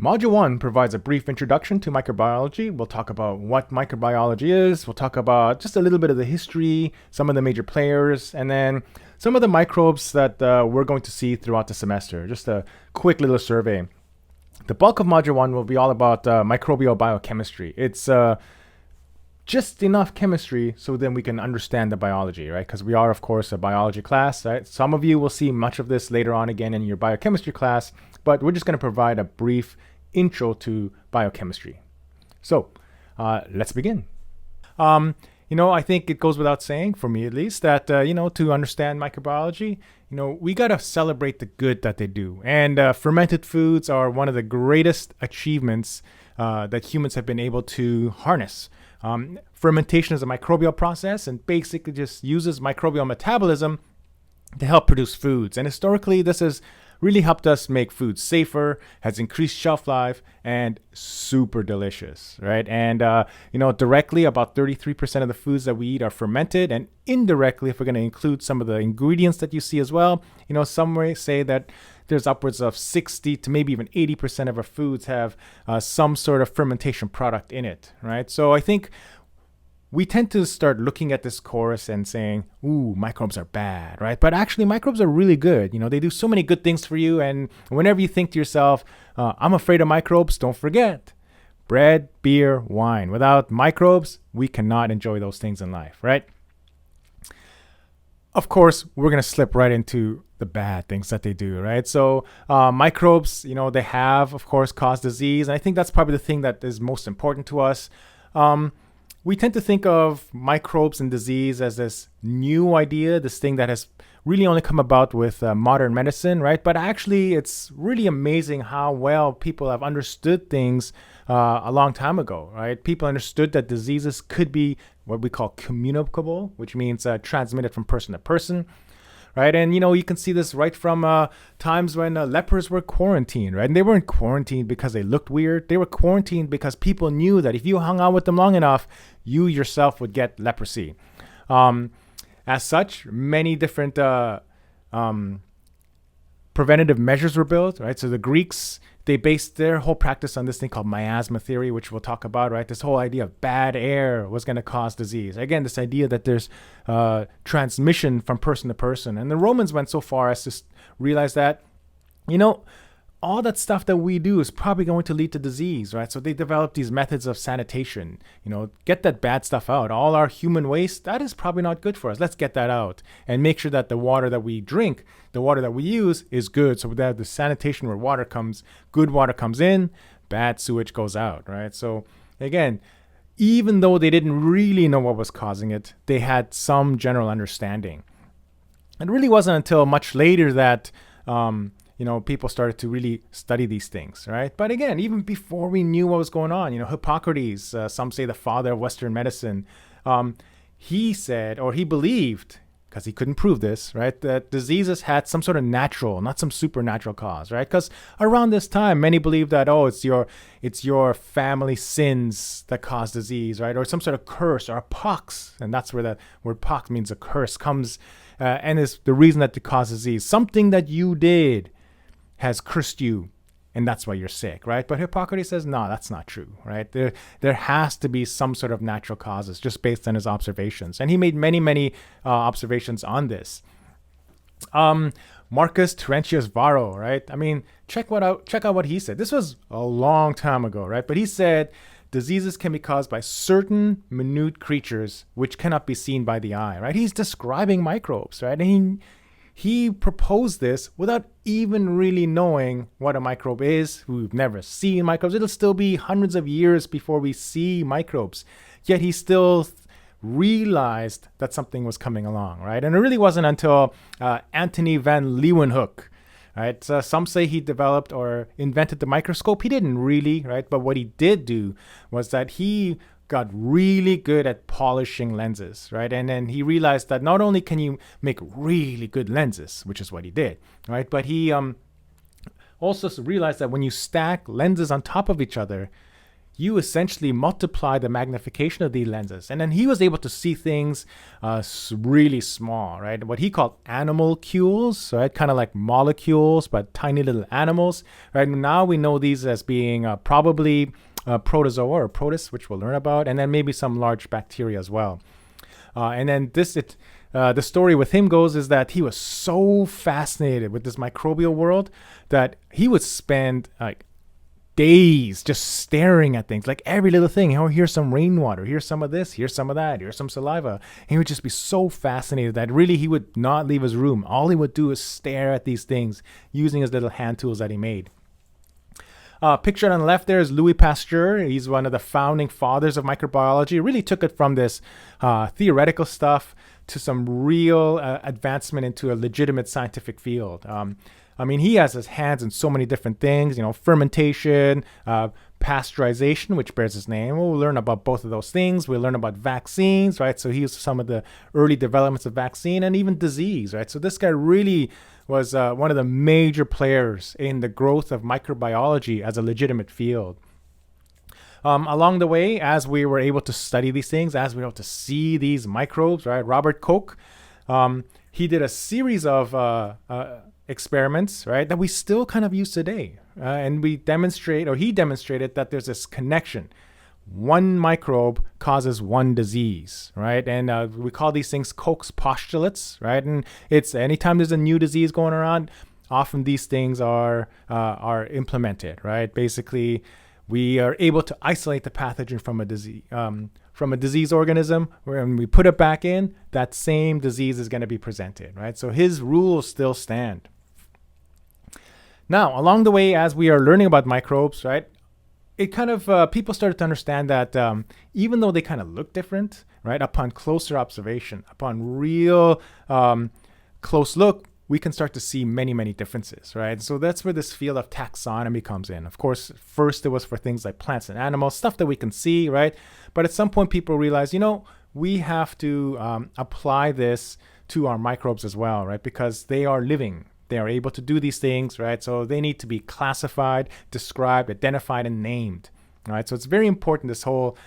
Module 1 provides a brief introduction to microbiology. We'll talk about what microbiology is. We'll talk about just a little bit of the history, some of the major players, and then some of the microbes that we're going to see throughout the semester. Just a quick little survey. The bulk of Module 1 will be all about microbial biochemistry. It's just enough chemistry so then we can understand the biology, right? Because we are, of course, a biology class, right? Some of you will see much of this later on again in your biochemistry class, but we're just going to provide a brief intro to biochemistry. So let's begin. I think it goes without saying, for me at least, that, to understand microbiology, we got to celebrate the good that they do. And fermented foods are one of the greatest achievements that humans have been able to harness. Fermentation is a microbial process and basically just uses microbial metabolism to help produce foods. And historically, this has really helped us make food safer, has increased shelf life, and super delicious, right? And, directly about 33% of the foods that we eat are fermented, and indirectly, if we're going to include some of the ingredients that you see as well, some may say that there's upwards of 60 to maybe even 80% of our foods have some sort of fermentation product in it, right? So I think we tend to start looking at this chorus and saying, ooh, microbes are bad, right? But actually, microbes are really good. They do so many good things for you. And whenever you think to yourself, I'm afraid of microbes, don't forget, bread, beer, wine. Without microbes, we cannot enjoy those things in life, right? Of course, we're going to slip right into the bad things that they do, right? So microbes, they have, of course, caused disease. And I think that's probably the thing that is most important to us. We tend to think of microbes and disease as this new idea, this thing that has really only come about with modern medicine, right? But actually, it's really amazing how well people have understood things a long time ago, right? People understood that diseases could be what we call communicable, which means transmitted from person to person. Right. And, you can see this right from times when lepers were quarantined. Right. And they weren't quarantined because they looked weird. They were quarantined because people knew that if you hung out with them long enough, you yourself would get leprosy. As such, many different preventative measures were built. Right. So the Greeks, they based their whole practice on this thing called miasma theory, which we'll talk about, right? This whole idea of bad air was going to cause disease. Again, this idea that there's transmission from person to person. And the Romans went so far as to realize that, all that stuff that we do is probably going to lead to disease, right? So they developed these methods of sanitation, get that bad stuff out. All our human waste, that is probably not good for us. Let's get that out and make sure that the water that we drink, the water that we use is good. So that the sanitation where good water comes in, bad sewage goes out, right? So again, even though they didn't really know what was causing it, they had some general understanding. It really wasn't until much later that, people started to really study these things, right? But again, even before we knew what was going on, Hippocrates, some say the father of Western medicine, he said, or he believed, because he couldn't prove this, right, that diseases had some sort of natural, not some supernatural cause, right? Because around this time, many believed that, it's your family sins that cause disease, right? Or some sort of curse or a pox, and that's where the word pox means a curse comes, and is the reason that it causes disease. Something that you did has cursed you, and that's why you're sick, right? But Hippocrates says, no, that's not true, right? There has to be some sort of natural causes just based on his observations. And he made many, many observations on this. Marcus Terentius Varro, right? I mean, check out what he said. This was a long time ago, right? But he said, diseases can be caused by certain minute creatures which cannot be seen by the eye, right? He's describing microbes, right? And he proposed this without even really knowing what a microbe is. We've never seen microbes. It'll still be hundreds of years before we see microbes. Yet he still realized that something was coming along, right? And it really wasn't until Antony van Leeuwenhoek, right? So some say he developed or invented the microscope. He didn't really, right? But what he did do was that he got really good at polishing lenses, right? And then he realized that not only can you make really good lenses, which is what he did, right? But he also realized that when you stack lenses on top of each other, you essentially multiply the magnification of these lenses. And then he was able to see things really small, right? What he called animalcules, right? Kind of like molecules, but tiny little animals, right? Now we know these as being probably protozoa or protists, which we'll learn about, and then maybe some large bacteria as well. And then the story with him goes is that he was so fascinated with this microbial world that he would spend like days just staring at things, like every little thing. Oh, here's some rainwater, here's some of this, here's some of that, here's some saliva. And he would just be so fascinated that really he would not leave his room. All he would do is stare at these things using his little hand tools that he made. Pictured on the left there is Louis Pasteur. He's one of the founding fathers of microbiology. He really took it from this theoretical stuff to some real advancement into a legitimate scientific field. I mean, he has his hands in so many different things, fermentation, pasteurization, which bears his name. We'll learn about both of those things. We'll learn about vaccines, right? So he was some of the early developments of vaccine and even disease, right? So this guy really was one of the major players in the growth of microbiology as a legitimate field. Along the way, as we were able to study these things, as we were able to see these microbes, right? Robert Koch, he did a series of experiments, right, that we still kind of use today. And he demonstrated that there's this connection. One microbe causes one disease, right? And we call these things Koch's postulates, right? And it's anytime there's a new disease going around, often these things are implemented, right? Basically, we are able to isolate the pathogen from a disease organism. When we put it back in, that same disease is going to be presented, right? So his rules still stand. Now, along the way, as we are learning about microbes, right, it kind of, people started to understand that even though they kind of look different, right, upon closer observation, upon real close look, we can start to see many, many differences, right? So that's where this field of taxonomy comes in. Of course, first it was for things like plants and animals, stuff that we can see, right? But at some point, people realize, we have to apply this to our microbes as well, right? Because they are living. They are able to do these things, right? So they need to be classified, described, identified, and named, right? So it's very important, this whole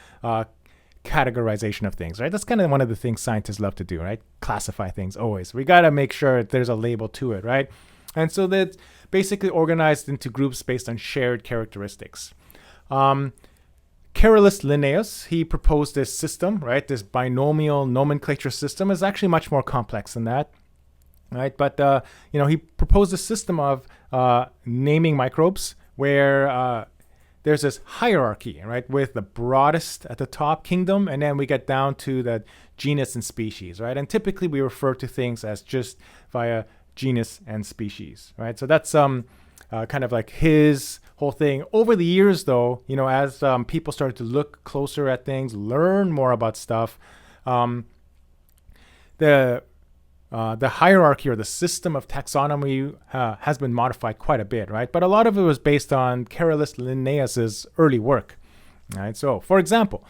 categorization of things, right? That's kind of one of the things scientists love to do, right? Classify things always. We got to make sure there's a label to it, right? And so that's basically organized into groups based on shared characteristics. Carolus Linnaeus, he proposed this system, right? This binomial nomenclature system is actually much more complex than that. Right, but he proposed a system of naming microbes where there's this hierarchy, right, with the broadest at the top, kingdom, and then we get down to the genus and species, right? And typically we refer to things as just via genus and species, right? So that's kind of like his whole thing. Over the years, though, as people started to look closer at things, learn more about stuff, the hierarchy or the system of taxonomy has been modified quite a bit, right? But a lot of it was based on Carolus Linnaeus's early work, right? So, for example,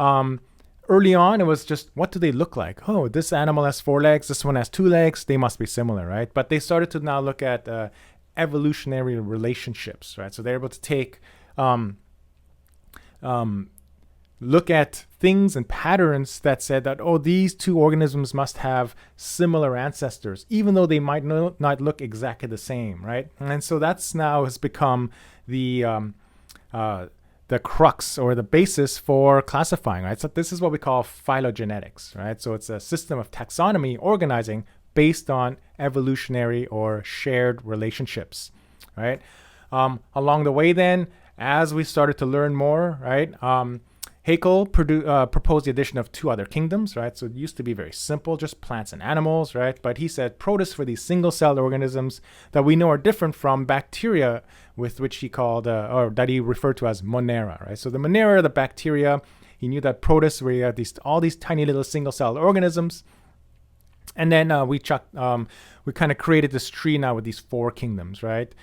early on, it was just, what do they look like? Oh, this animal has 4 legs, this one has 2 legs, they must be similar, right? But they started to now look at evolutionary relationships, right? So they're able to take look at things and patterns that said that, these 2 organisms must have similar ancestors, even though they might not look exactly the same, right? And so that's now has become the crux or the basis for classifying, right? So this is what we call phylogenetics, right? So it's a system of taxonomy organizing based on evolutionary or shared relationships, right? Along the way then, as we started to learn more, right, Haeckel proposed the addition of 2 other kingdoms, right? So it used to be very simple, just plants and animals, right? But he said protists for these single-celled organisms that we know are different from bacteria, with which he called, or that he referred to as Monera, right? So the Monera, the bacteria, he knew that protists were all these tiny little single-celled organisms. And then we kind of created this tree now with these 4 kingdoms, right?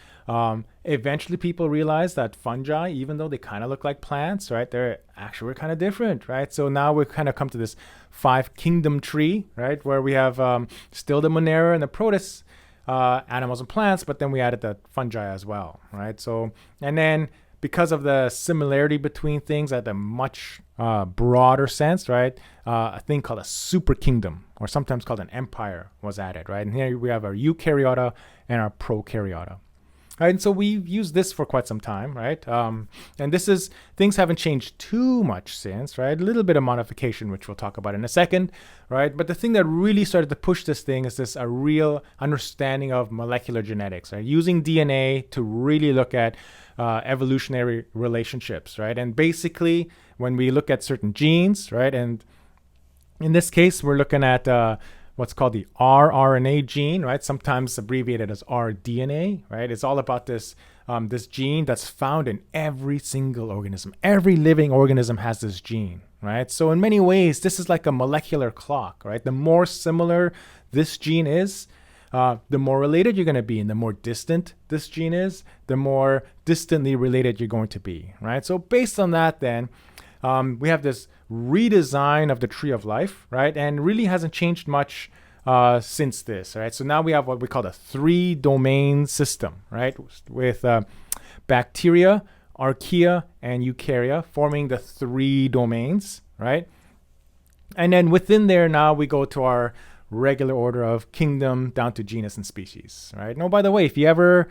Eventually people realized that fungi, even though they kind of look like plants, right, they're actually kind of different, right? So now we've kind of come to this 5 kingdom tree, right, where we have still the Monera and the protists, animals and plants, but then we added the fungi as well, right? So, and then because of the similarity between things at a much broader sense, right? A thing called a super kingdom, or sometimes called an empire, was added, right? And here we have our eukaryota and our prokaryota. Right, and so we've used this for quite some time, right? And things haven't changed too much since, right? A little bit of modification, which we'll talk about in a second, right? But the thing that really started to push this thing is a real understanding of molecular genetics, right? Using DNA to really look at evolutionary relationships, right? And basically, when we look at certain genes, right? And in this case, we're looking at what's called the rRNA gene, right? Sometimes abbreviated as rDNA, right? It's all about this gene that's found in every single organism. Every living organism has this gene, right? So in many ways, this is like a molecular clock, right? The more similar this gene is, the more related you're going to be, and the more distant this gene is, the more distantly related you're going to be, right? So based on that, then, we have this redesign of the tree of life, right? And really hasn't changed much since this, right? So now we have what we call a 3-domain system, right? With bacteria, archaea, and eukarya forming the 3 domains, right? And then within there, now we go to our regular order of kingdom down to genus and species, right? Now, by the way, if you ever,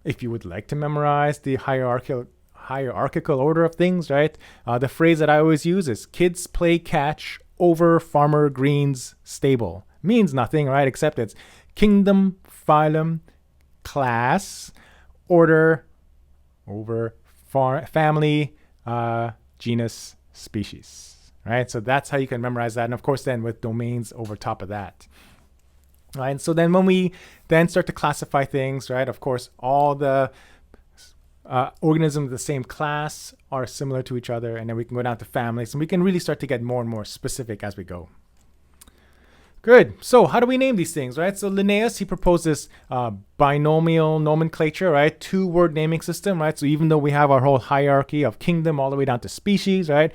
if you would like to memorize the hierarchical order of things, right? The phrase that I always use is kids play catch over Farmer Green's stable. Means nothing, right? Except it's kingdom, phylum, class, order, over family, genus, species, right? So that's how you can memorize that. And of course, then with domains over top of that. Right? And so then when we then start to classify things, right? Of course, all the organisms of the same class are similar to each other, and then we can go down to families, and we can really start to get more and more specific as we go. Good. So how do we name these things, right? So Linnaeus, he proposed this binomial nomenclature, right? 2-word naming system, right? So even though we have our whole hierarchy of kingdom all the way down to species, right?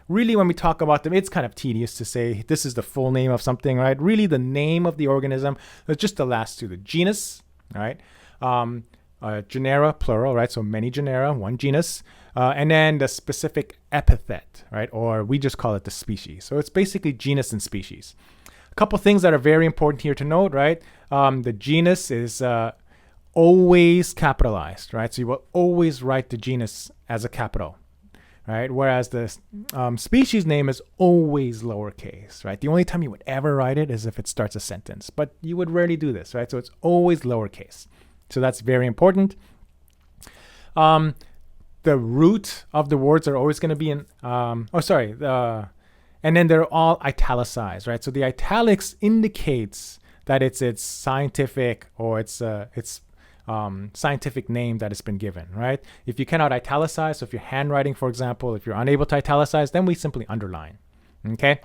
Really, when we talk about them, it's kind of tedious to say this is the full name of something, right? Really, the name of the organism is just the last 2, the genus, right? Genera, plural, right? So many genera, 1 genus. And then the specific epithet, right? Or we just call it the species. So it's basically genus and species. A couple things that are very important here to note, right? The genus is always capitalized, right? So you will always write the genus as a capital, right? Whereas the species name is always lowercase, right? The only time you would ever write it is if it starts a sentence, but you would rarely do this, right? So it's always lowercase. So that's very important. The root of the words are always going to be in, and then they're all italicized, right? So the italics indicates that it's its scientific or its scientific name that has been given, right? If you cannot italicize, so if you're handwriting, for example, if you're unable to italicize, then we simply underline, okay?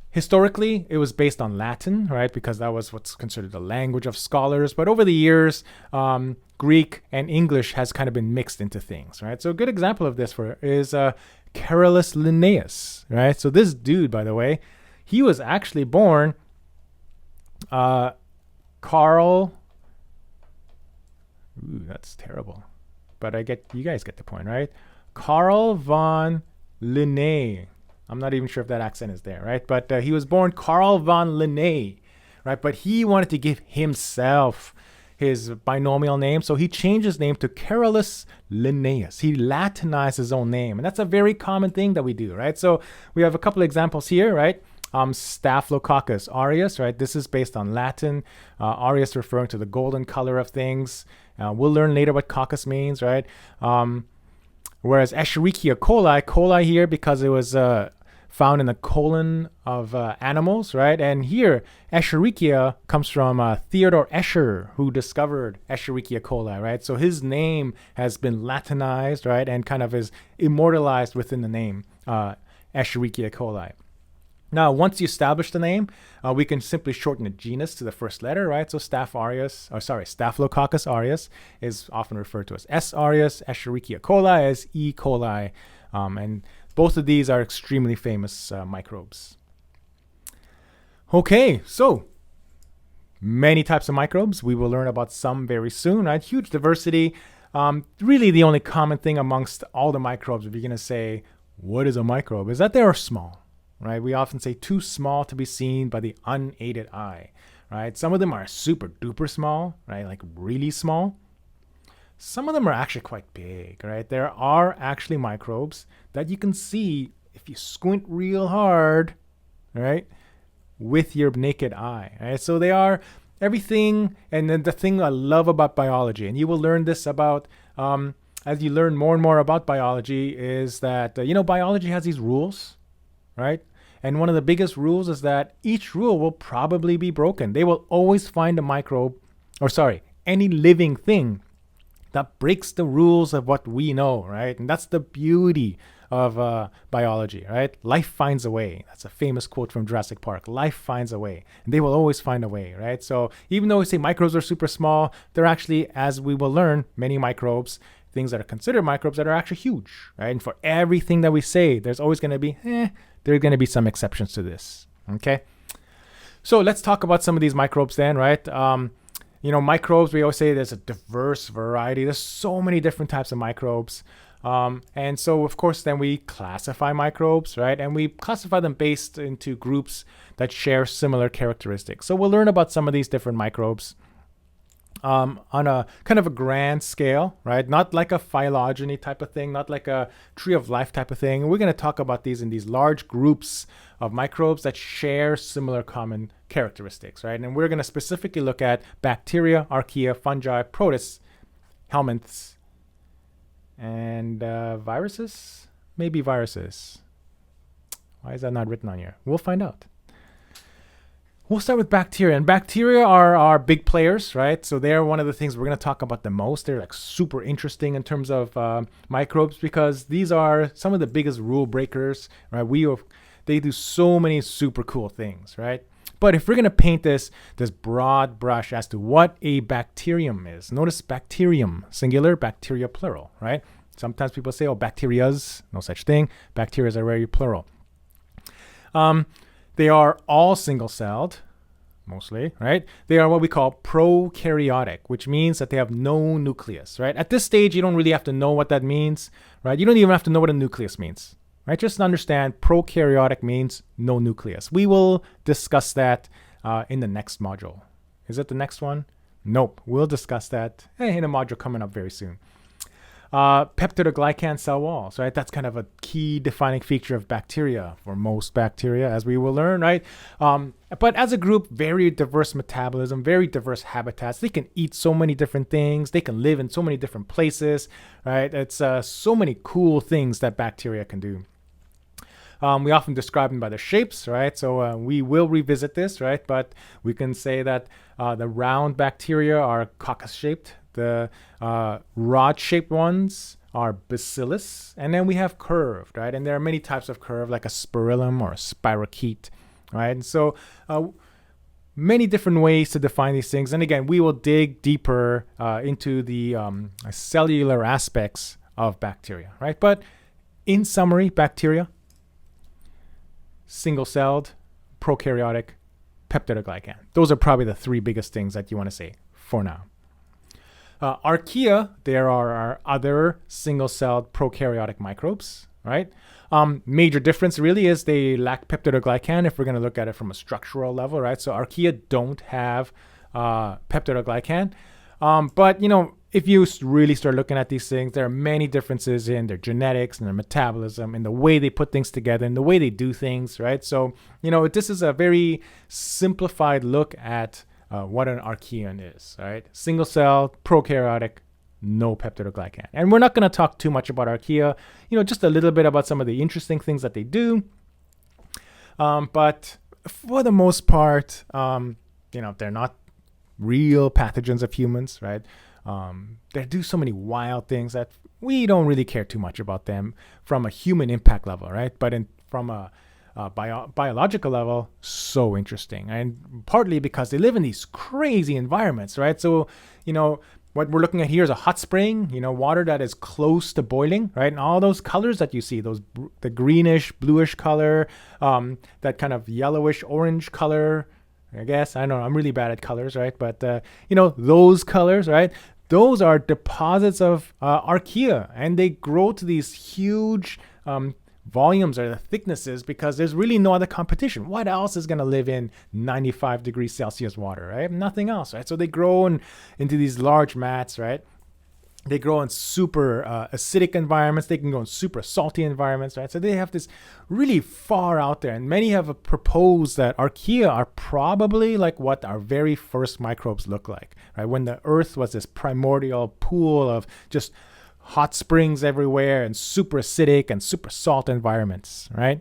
Historically, it was based on Latin, right? Because that was what's considered the language of scholars. But over the years, Greek and English has kind of been mixed into things, right? So a good example of this is Carolus Linnaeus, right? So this dude, by the way, he was actually born Carl. Ooh, that's terrible. But you guys get the point, right? Carl von Linné. I'm not even sure if that accent is there, right? But he was born Carl von Linné, right? But he wanted to give himself his binomial name, so he changed his name to Carolus Linnaeus. He Latinized his own name, and that's a very common thing that we do, right? So we have a couple examples here, right? Staphylococcus aureus, right? This is based on Latin. Aureus referring to the golden color of things. We'll learn later what coccus means, right? Whereas Escherichia coli here because it was found in the colon of animals, right? And here, Escherichia comes from Theodore Escher, who discovered Escherichia coli, right? So his name has been Latinized, right? And kind of is immortalized within the name, Escherichia coli. Now, once you establish the name, we can simply shorten the genus to the first letter, right? So Staphylococcus aureus is often referred to as S. aureus, Escherichia coli as E. coli, and both of these are extremely famous microbes. Okay, so many types of microbes. We will learn about some very soon, right? Huge diversity. Really the only common thing amongst all the microbes, if you're going to say, what is a microbe, is that they are small, right? We often say too small to be seen by the unaided eye, right? Some of them are super duper small, right? Like really small. Some of them are actually quite big, right? There are actually microbes that you can see if you squint real hard, right? With your naked eye, right? So they are everything. And then the thing I love about biology, and you will learn this about, as you learn more and more about biology, is that, biology has these rules, right? And one of the biggest rules is that each rule will probably be broken. They will always find a microbe, any living thing that breaks the rules of what we know, right? And that's the beauty of biology, right? Life finds a way. That's a famous quote from Jurassic Park. Life finds a way, and they will always find a way, right? So even though we say microbes are super small, they're actually, as we will learn, many microbes, things that are considered microbes that are actually huge, right? And for everything that we say, there's always going to be, there are going to be some exceptions to this, okay? So let's talk about some of these microbes then, right? Microbes, we always say there's a diverse variety. There's so many different types of microbes. And so, of course, then we classify microbes, right? And we classify them based into groups that share similar characteristics. So we'll learn about some of these different microbes on a kind of a grand scale, right? Not like a phylogeny type of thing, not like a tree of life type of thing. We're going to talk about these in these large groups of microbes that share similar common characteristics, right? And we're going to specifically look at bacteria, archaea, fungi, protists, helminths, and viruses? Maybe viruses. Why is that not written on here? We'll find out. We'll start with bacteria. And bacteria are big players, right? So they're one of the things we're going to talk about the most. They're like super interesting in terms of microbes because these are some of the biggest rule breakers, right? They do so many super cool things, right? But if we're going to paint this broad brush as to what a bacterium is, notice bacterium, singular, bacteria, plural, right? Sometimes people say, bacterias, no such thing. Bacteria are very plural. They are all single-celled, mostly, right? They are what we call prokaryotic, which means that they have no nucleus, right? At this stage, you don't really have to know what that means, right? You don't even have to know what a nucleus means. Right, just understand prokaryotic means no nucleus. We will discuss that in the next module. Is it the next one? Nope. We'll discuss that in a module coming up very soon. Peptidoglycan cell walls, right? That's kind of a key defining feature of bacteria for most bacteria, as we will learn, right? But as a group, very diverse metabolism, very diverse habitats. They can eat so many different things. They can live in so many different places, right? It's so many cool things that bacteria can do. We often describe them by their shapes, right? So we will revisit this, right? But we can say that the round bacteria are coccus-shaped. The rod-shaped ones are bacillus. And then we have curved, right? And there are many types of curve, like a spirillum or a spirochete, right? And so many different ways to define these things. And again, we will dig deeper into the cellular aspects of bacteria, right? But in summary, bacteria, single-celled, prokaryotic, peptidoglycan. Those are probably the three biggest things that you want to say for now. Archaea, there are our other single-celled prokaryotic microbes, right? Major difference really is they lack peptidoglycan if we're going to look at it from a structural level, right? So archaea don't have peptidoglycan. But, if you really start looking at these things, there are many differences in their genetics and their metabolism and the way they put things together and the way they do things, right? So, this is a very simplified look at what an archaean is, right? Single cell, prokaryotic, no peptidoglycan. And we're not going to talk too much about archaea, just a little bit about some of the interesting things that they do. But for the most part, they're not real pathogens of humans, right? They do so many wild things that we don't really care too much about them from a human impact level, right? But from a biological level, so interesting. And partly because they live in these crazy environments, right? So, what we're looking at here is a hot spring, water that is close to boiling, right? And all those colors that you see, the greenish, bluish color, that kind of yellowish, orange color, I guess. I don't know. I'm really bad at colors, right? But, those colors, right? those are deposits of archaea, and they grow to these huge volumes or the thicknesses because there's really no other competition. What else is going to live in 95 degrees Celsius water, right? Nothing else, right? So they grow into these large mats, right? They grow in super acidic environments. They can go in super salty environments, right? So they have this really far out there. And many have proposed that archaea are probably like what our very first microbes look like, right? When the earth was this primordial pool of just hot springs everywhere and super acidic and super salt environments, right?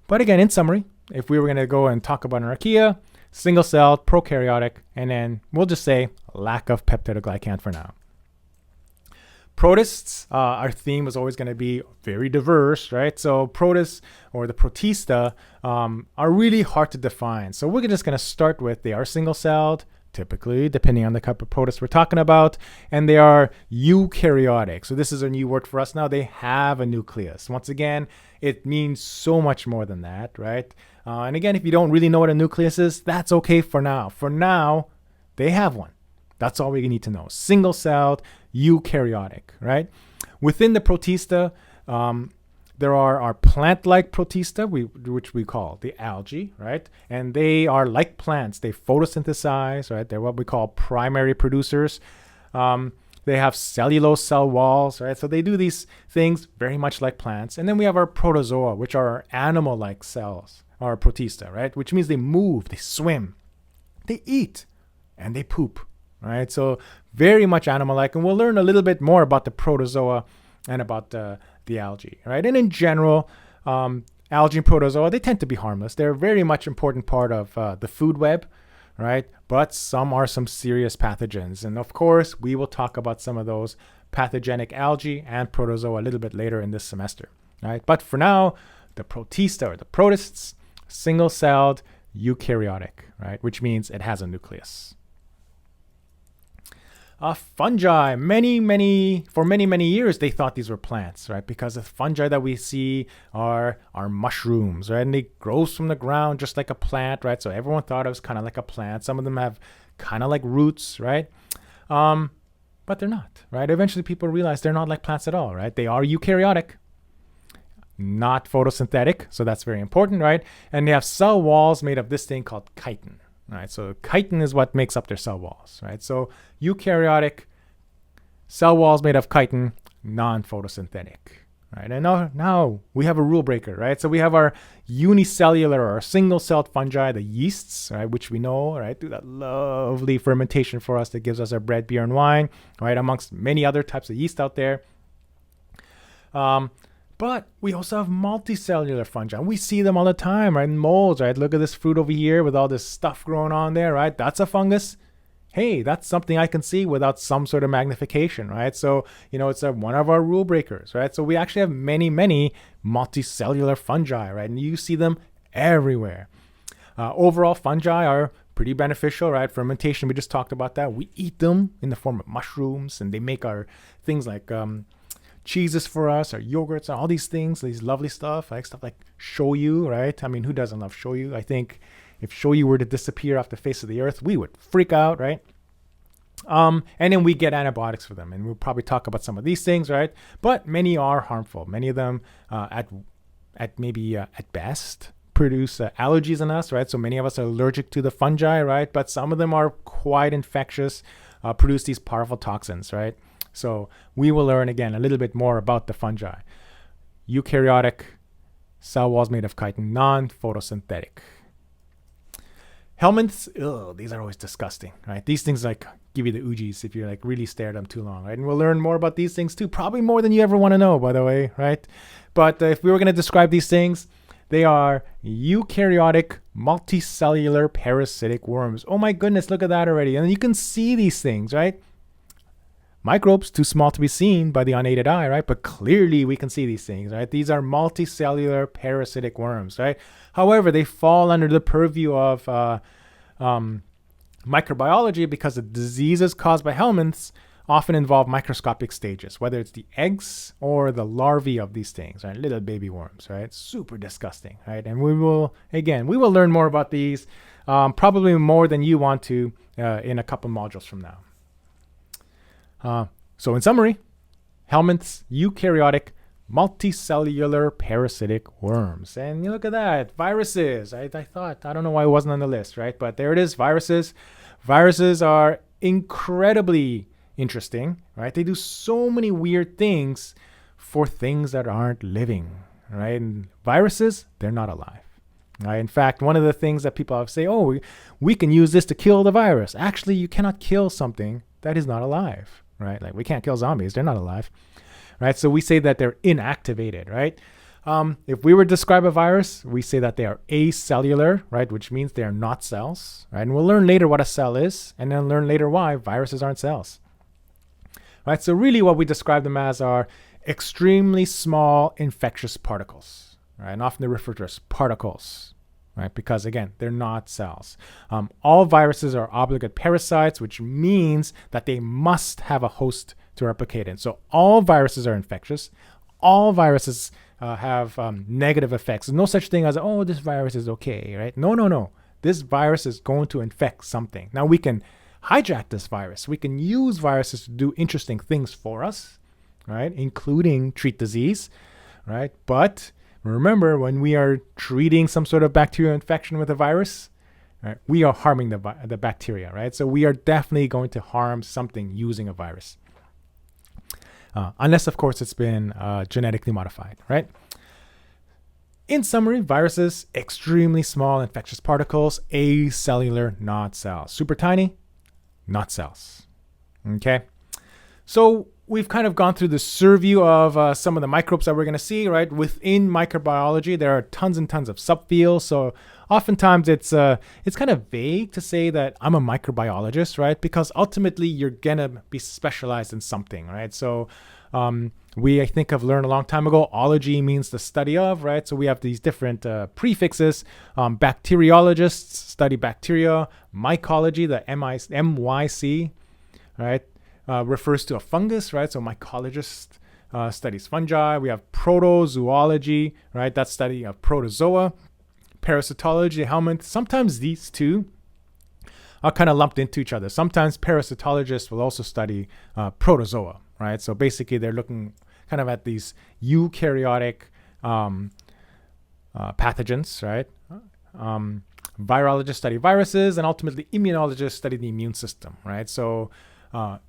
But again, in summary, if we were going to go and talk about an archaea, single-celled, prokaryotic, and then we'll just say lack of peptidoglycan for now. Protists, our theme was always going to be very diverse, right? So protists or the protista are really hard to define. So we're just going to start with they are single-celled, typically, depending on the type of protist we're talking about, and they are eukaryotic. So this is a new word for us now. They have a nucleus. Once again, it means so much more than that, right? And again, if you don't really know what a nucleus is, that's okay for now. For now, they have one. That's all we need to know. Single-celled, eukaryotic, right? Within the protista, there are our plant-like protista, which we call the algae, right? And they are like plants. They photosynthesize, right? They're what we call primary producers. They have cellulose cell walls, right? So they do these things very much like plants. And then we have our protozoa, which are our animal-like cells, our protista, right? Which means they move, they swim, they eat, and they poop. Right, so very much animal-like, and we'll learn a little bit more about the protozoa and about the algae, right? And in general, algae and protozoa, they tend to be harmless. They're a very much important part of the food web, right? But some are some serious pathogens, and of course, we will talk about some of those pathogenic algae and protozoa a little bit later in this semester, right? But for now, the protista or the protists, single-celled, eukaryotic, right? Which means it has a nucleus. Fungi, for many years, they thought these were plants, right? Because the fungi that we see are mushrooms, right? And they grow from the ground just like a plant, right? So everyone thought it was kind of like a plant. Some of them have kind of like roots, right? But they're not, right? Eventually people realize they're not like plants at all, right? They are eukaryotic, not photosynthetic. So that's very important, right? And they have cell walls made of this thing called chitin. Right, so chitin is what makes up their cell walls, right? So eukaryotic cell walls made of chitin, non-photosynthetic, right? And now we have a rule breaker, right? So we have our unicellular or single-celled fungi, the yeasts, right? Which we know, right? Do that lovely fermentation for us that gives us our bread, beer, and wine, right? Amongst many other types of yeast out there. But we also have multicellular fungi. We see them all the time, right? In molds, right? Look at this fruit over here with all this stuff growing on there, right? That's a fungus. Hey, that's something I can see without some sort of magnification, right? So, it's one of our rule breakers, right? So we actually have many multicellular fungi, right? And you see them everywhere. Overall, fungi are pretty beneficial, right? Fermentation, we just talked about that. We eat them in the form of mushrooms, and they make our things like cheeses for us, our yogurts, all these things, these lovely stuff like shoyu, right? I mean, who doesn't love shoyu? I think if shoyu were to disappear off the face of the earth, we would freak out, right? And then we get antibiotics for them, and we'll probably talk about some of these things, right? But many are harmful. Many of them, at best, produce allergies in us, right? So many of us are allergic to the fungi, right? But some of them are quite infectious, produce these powerful toxins, right? So we will learn again a little bit more about the fungi. Eukaryotic, cell walls made of chitin, non-photosynthetic. Helminths, these are always disgusting, right? These things give you the oogies if you really stare at them too long, right? And we'll learn more about these things too, probably more than you ever want to know, by the way, right? But if we were going to describe these things, they are eukaryotic, multicellular, parasitic worms. Oh my goodness, look at that already. And you can see these things, right? Microbes, too small to be seen by the unaided eye, right? But clearly we can see these things, right? These are multicellular parasitic worms, right? However, they fall under the purview of microbiology because the diseases caused by helminths often involve microscopic stages, whether it's the eggs or the larvae of these things, right? Little baby worms, right? Super disgusting, right? And we will learn more about these, probably more than you want to in a couple modules from now. So in summary, helminths, eukaryotic, multicellular parasitic worms. And you look at that, viruses. I don't know why it wasn't on the list, right? But there it is, viruses. Viruses are incredibly interesting, right? They do so many weird things for things that aren't living, right? And viruses, they're not alive. Right? In fact, one of the things that people say, oh, we can use this to kill the virus. Actually, you cannot kill something that is not alive, right? Like we can't kill zombies. They're not alive, right? So we say that they're inactivated, right? If we were to describe a virus, we say that they are acellular, right? Which means they are not cells, right? And we'll learn later what a cell is, and then learn later why viruses aren't cells, right? So really what we describe them as are extremely small infectious particles, right? And often they're referred to as particles, right? Because again, they're not cells. All viruses are obligate parasites, which means that they must have a host to replicate in. So all viruses are infectious. All viruses have negative effects. There's no such thing as, oh, this virus is okay, right? No. This virus is going to infect something. Now we can hijack this virus. We can use viruses to do interesting things for us, right? Including treat disease, right? But remember, when we are treating some sort of bacterial infection with a virus, right, we are harming the bacteria, right? So we are definitely going to harm something using a virus. Unless, of course, it's been genetically modified, right? In summary, viruses, extremely small infectious particles, acellular, not cells. Super tiny, not cells. Okay? So we've kind of gone through the surview of some of the microbes that we're going to see, right? Within microbiology, there are tons and tons of subfields. So oftentimes it's kind of vague to say that I'm a microbiologist, right? Because ultimately you're going to be specialized in something, right? So I think have learned a long time ago, ology means the study of, right? So we have these different prefixes. Bacteriologists study bacteria. Mycology, the MYC, right? Refers to a fungus, right? So mycologist studies fungi. We have protozoology, right? That's study of protozoa. Parasitology, helminths. Sometimes these two are kind of lumped into each other. Sometimes parasitologists will also study protozoa, right? So basically they're looking kind of at these eukaryotic pathogens, right? Virologists study viruses, and ultimately immunologists study the immune system, right? So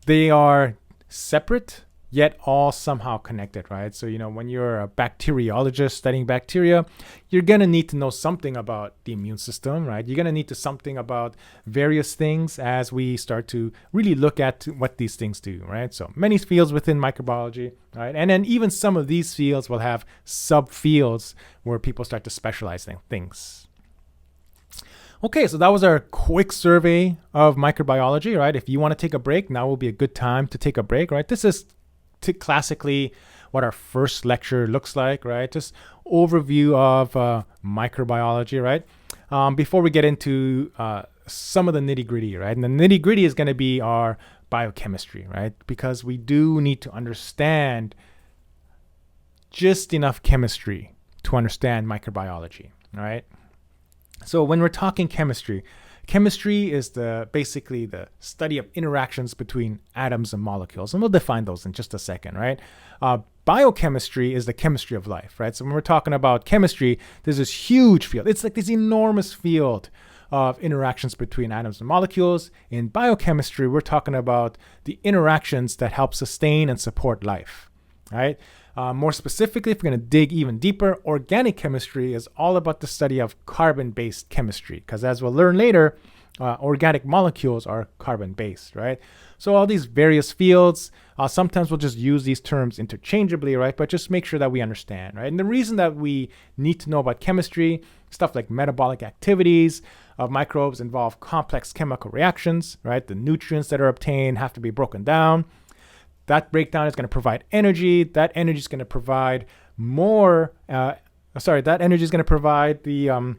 they are separate, yet all somehow connected, right? So, when you're a bacteriologist studying bacteria, you're going to need to know something about the immune system, right? You're going to need to something about various things as we start to really look at what these things do, right? So many fields within microbiology, right? And then even some of these fields will have subfields where people start to specialize in things. Okay, so that was our quick survey of microbiology, right? If you want to take a break, now will be a good time to take a break, right? This is classically what our first lecture looks like, right? Just overview of microbiology, right? Before we get into some of the nitty gritty, right? And the nitty gritty is going to be our biochemistry, right? Because we do need to understand just enough chemistry to understand microbiology, right? So when we're talking chemistry is basically the study of interactions between atoms and molecules. And we'll define those in just a second, right? Biochemistry is the chemistry of life, right? So when we're talking about chemistry, there's this huge field. It's like this enormous field of interactions between atoms and molecules. In biochemistry, we're talking about the interactions that help sustain and support life, right? More specifically, if we're going to dig even deeper, organic chemistry is all about the study of carbon-based chemistry, because as we'll learn later, organic molecules are carbon-based, right? So all these various fields, sometimes we'll just use these terms interchangeably, right? But just make sure that we understand, right? And the reason that we need to know about chemistry, stuff like metabolic activities of microbes involve complex chemical reactions, right? The nutrients that are obtained have to be broken down. That breakdown is going to provide energy. That energy is going to provide that energy is going to provide the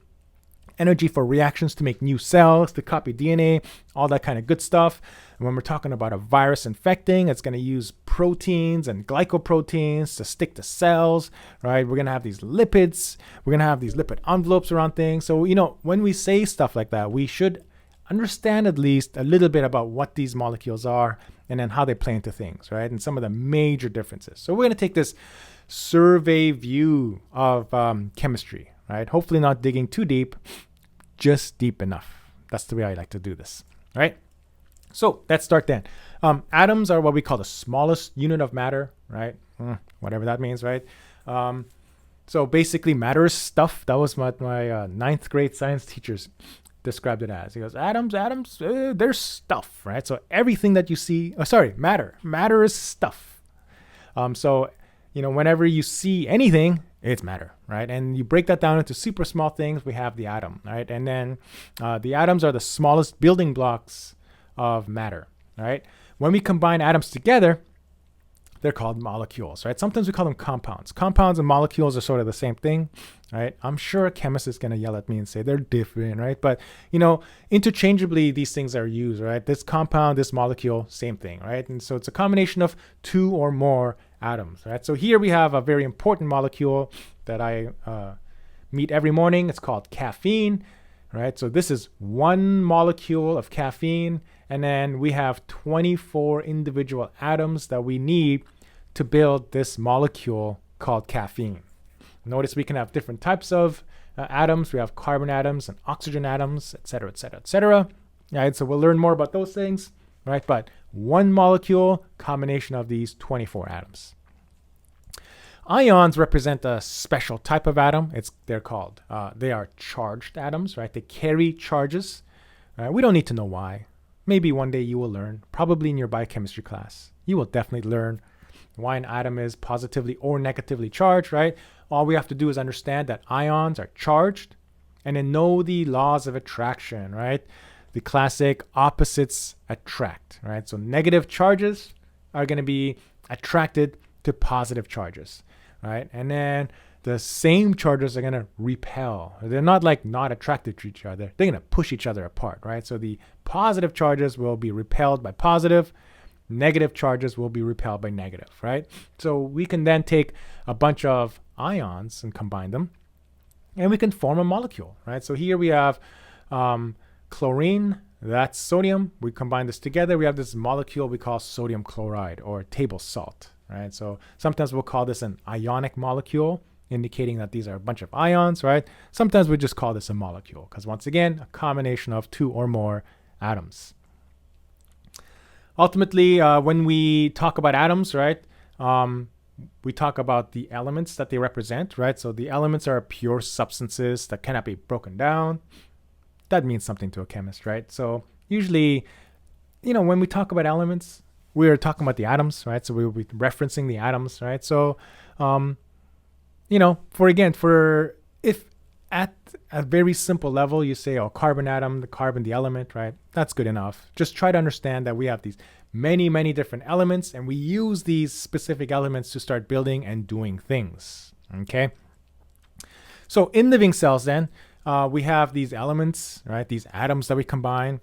energy for reactions to make new cells, to copy DNA, all that kind of good stuff. And when we're talking about a virus infecting, it's going to use proteins and glycoproteins to stick to cells, right? We're going to have these lipids. We're going to have these lipid envelopes around things. So, when we say stuff like that, we should understand at least a little bit about what these molecules are and then how they play into things, right? And some of the major differences. So we're going to take this survey view of chemistry, right? Hopefully not digging too deep, just deep enough. That's the way I like to do this, right? So let's start then. Atoms are what we call the smallest unit of matter, right? Whatever that means, right? So basically matter is stuff. That was what my ninth grade science teachers described it as. He goes, atoms, they're stuff, right? So everything that you see, matter is stuff. So, whenever you see anything, it's matter, right? And you break that down into super small things, we have the atom, right? And then the atoms are the smallest building blocks of matter, right? When we combine atoms together, they're called molecules, right? Sometimes we call them compounds. Compounds and molecules are sort of the same thing, right? I'm sure a chemist is going to yell at me and say they're different, right? But, interchangeably, these things are used, right? This compound, this molecule, same thing, right? And so it's a combination of two or more atoms, right? So here we have a very important molecule that I meet every morning. It's called caffeine, right? So this is one molecule of caffeine, and then we have 24 individual atoms that we need to build this molecule called caffeine. Notice we can have different types of atoms. We have carbon atoms and oxygen atoms, et cetera, et cetera, et cetera. Right, so we'll learn more about those things, right? But one molecule, combination of these 24 atoms. Ions represent a special type of atom. They are charged atoms, right? They carry charges. We don't need to know why. Maybe one day you will learn, probably in your biochemistry class. You will definitely learn why an atom is positively or negatively charged, right? All we have to do is understand that ions are charged and then know the laws of attraction, right? The classic opposites attract, right? So negative charges are going to be attracted to positive charges, right? And then the same charges are going to repel. They're not attracted to each other. They're going to push each other apart, right? So the positive charges will be repelled by positive. Negative charges will be repelled by negative, right? So we can then take a bunch of ions and combine them, and we can form a molecule, right? So here we have chlorine, that's sodium. We combine this together. We have this molecule we call sodium chloride or table salt, right? So sometimes we'll call this an ionic molecule, indicating that these are a bunch of ions, right? Sometimes we just call this a molecule because, once again, a combination of two or more atoms. Ultimately, when we talk about atoms, right, we talk about the elements that they represent, right? So the elements are pure substances that cannot be broken down. That means something to a chemist, right? So usually, when we talk about elements, we're talking about the atoms, right? So we'll be referencing the atoms, right? So, if at a very simple level you say, carbon atom, the carbon, the element, right? That's good enough. Just try to understand that we have these many, many different elements, and we use these specific elements to start building and doing things, okay? So in living cells then, we have these elements, right? These atoms that we combine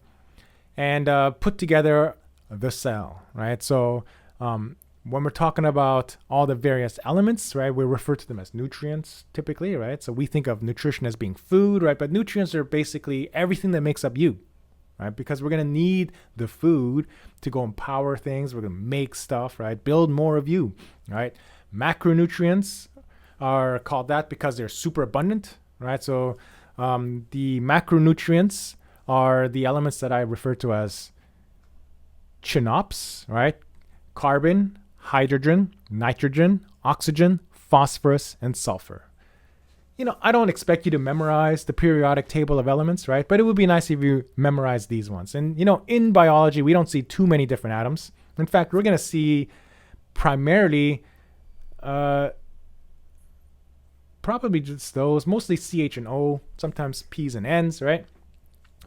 and put together the cell, right? So when we're talking about all the various elements, right, we refer to them as nutrients typically, right? So we think of nutrition as being food, right? But nutrients are basically everything that makes up you, right? Because we're going to need the food to go and power things. We're going to make stuff, right? Build more of you, right? Macronutrients are called that because they're super abundant, right? So the macronutrients are the elements that I refer to as CHNOPs, right? Carbon, hydrogen, nitrogen, oxygen, phosphorus, and sulfur. I don't expect you to memorize the periodic table of elements, right? But it would be nice if you memorize these ones. And, in biology, we don't see too many different atoms. In fact, we're going to see primarily probably just those, mostly CH and O, sometimes P's and N's, right?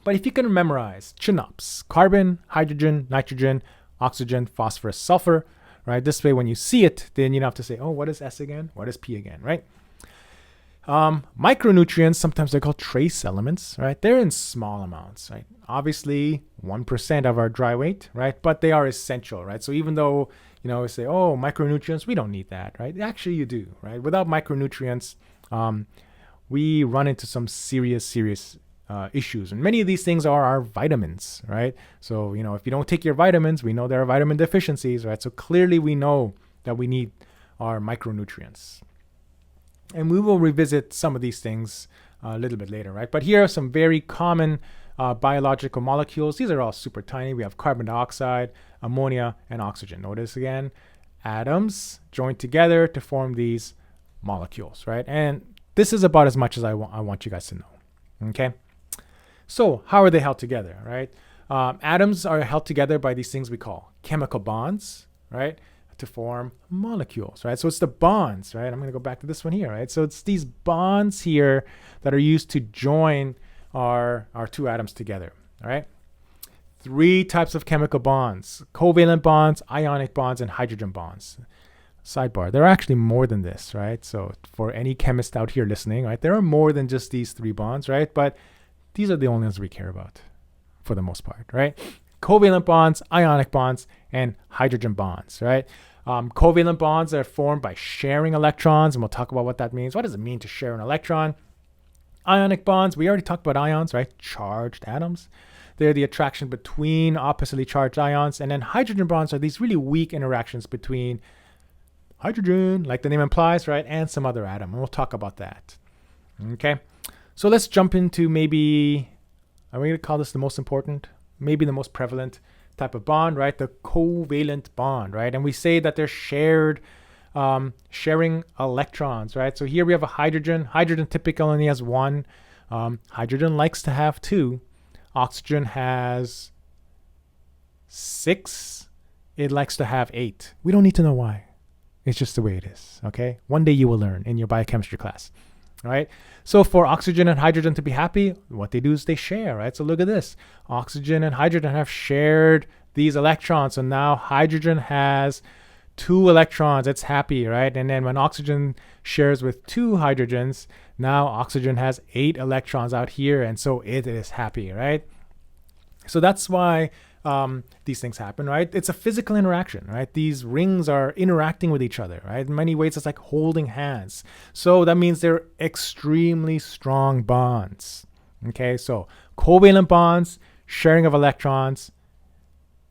But if you can memorize CHNOPs, carbon, hydrogen, nitrogen, oxygen, phosphorus, sulfur, right? This way, when you see it, then you don't have to say, what is S again? What is P again, right? Micronutrients, sometimes they're called trace elements, right? They're in small amounts, right? Obviously, 1% of our dry weight, right? But they are essential, right? So even though, we say, micronutrients, we don't need that, right? Actually, you do, right? Without micronutrients, we run into some serious issues. And many of these things are our vitamins, right? So, if you don't take your vitamins, we know there are vitamin deficiencies, right? So clearly we know that we need our micronutrients. And we will revisit some of these things a little bit later, right? But here are some very common biological molecules. These are all super tiny. We have carbon dioxide, ammonia, and oxygen. Notice again, atoms joined together to form these molecules, right? And this is about as much as I want you guys to know, okay? So how are they held together, right? Atoms are held together by these things we call chemical bonds, right? To form molecules, right? So it's the bonds, right? I'm going to go back to this one here, right? So it's these bonds here that are used to join our two atoms together, all right? 3 types of chemical bonds: covalent bonds, ionic bonds, and hydrogen bonds. Sidebar, there are actually more than this, right? So for any chemist out here listening, right, there are more than just these 3 bonds, right? But these are the only ones we care about for the most part, right? Covalent bonds, ionic bonds, and hydrogen bonds, right? Covalent bonds are formed by sharing electrons, and we'll talk about what that means. What does it mean to share an electron? Ionic bonds, we already talked about ions, right? Charged atoms. They're the attraction between oppositely charged ions. And then hydrogen bonds are these really weak interactions between hydrogen, like the name implies, right, and some other atom. And we'll talk about that. Okay, so let's jump into maybe, are we going to call this the most important, maybe the most prevalent type of bond, right? The covalent bond, right? And we say that they're sharing electrons, right? So here we have a hydrogen. Hydrogen typically only has 1. Hydrogen likes to have 2. Oxygen has 6. It likes to have 8. We don't need to know why. It's just the way it is, okay? One day you will learn in your biochemistry class, right? So for oxygen and hydrogen to be happy, what they do is they share, right? So look at this. Oxygen and hydrogen have shared these electrons. So now hydrogen has 2 electrons. It's happy, right? And then when oxygen shares with 2 hydrogens, now oxygen has 8 electrons out here. And so it is happy, right? So that's why these things happen, right? It's a physical interaction, right? These rings are interacting with each other, right? In many ways, it's like holding hands. So that means they're extremely strong bonds, okay? So covalent bonds, sharing of electrons,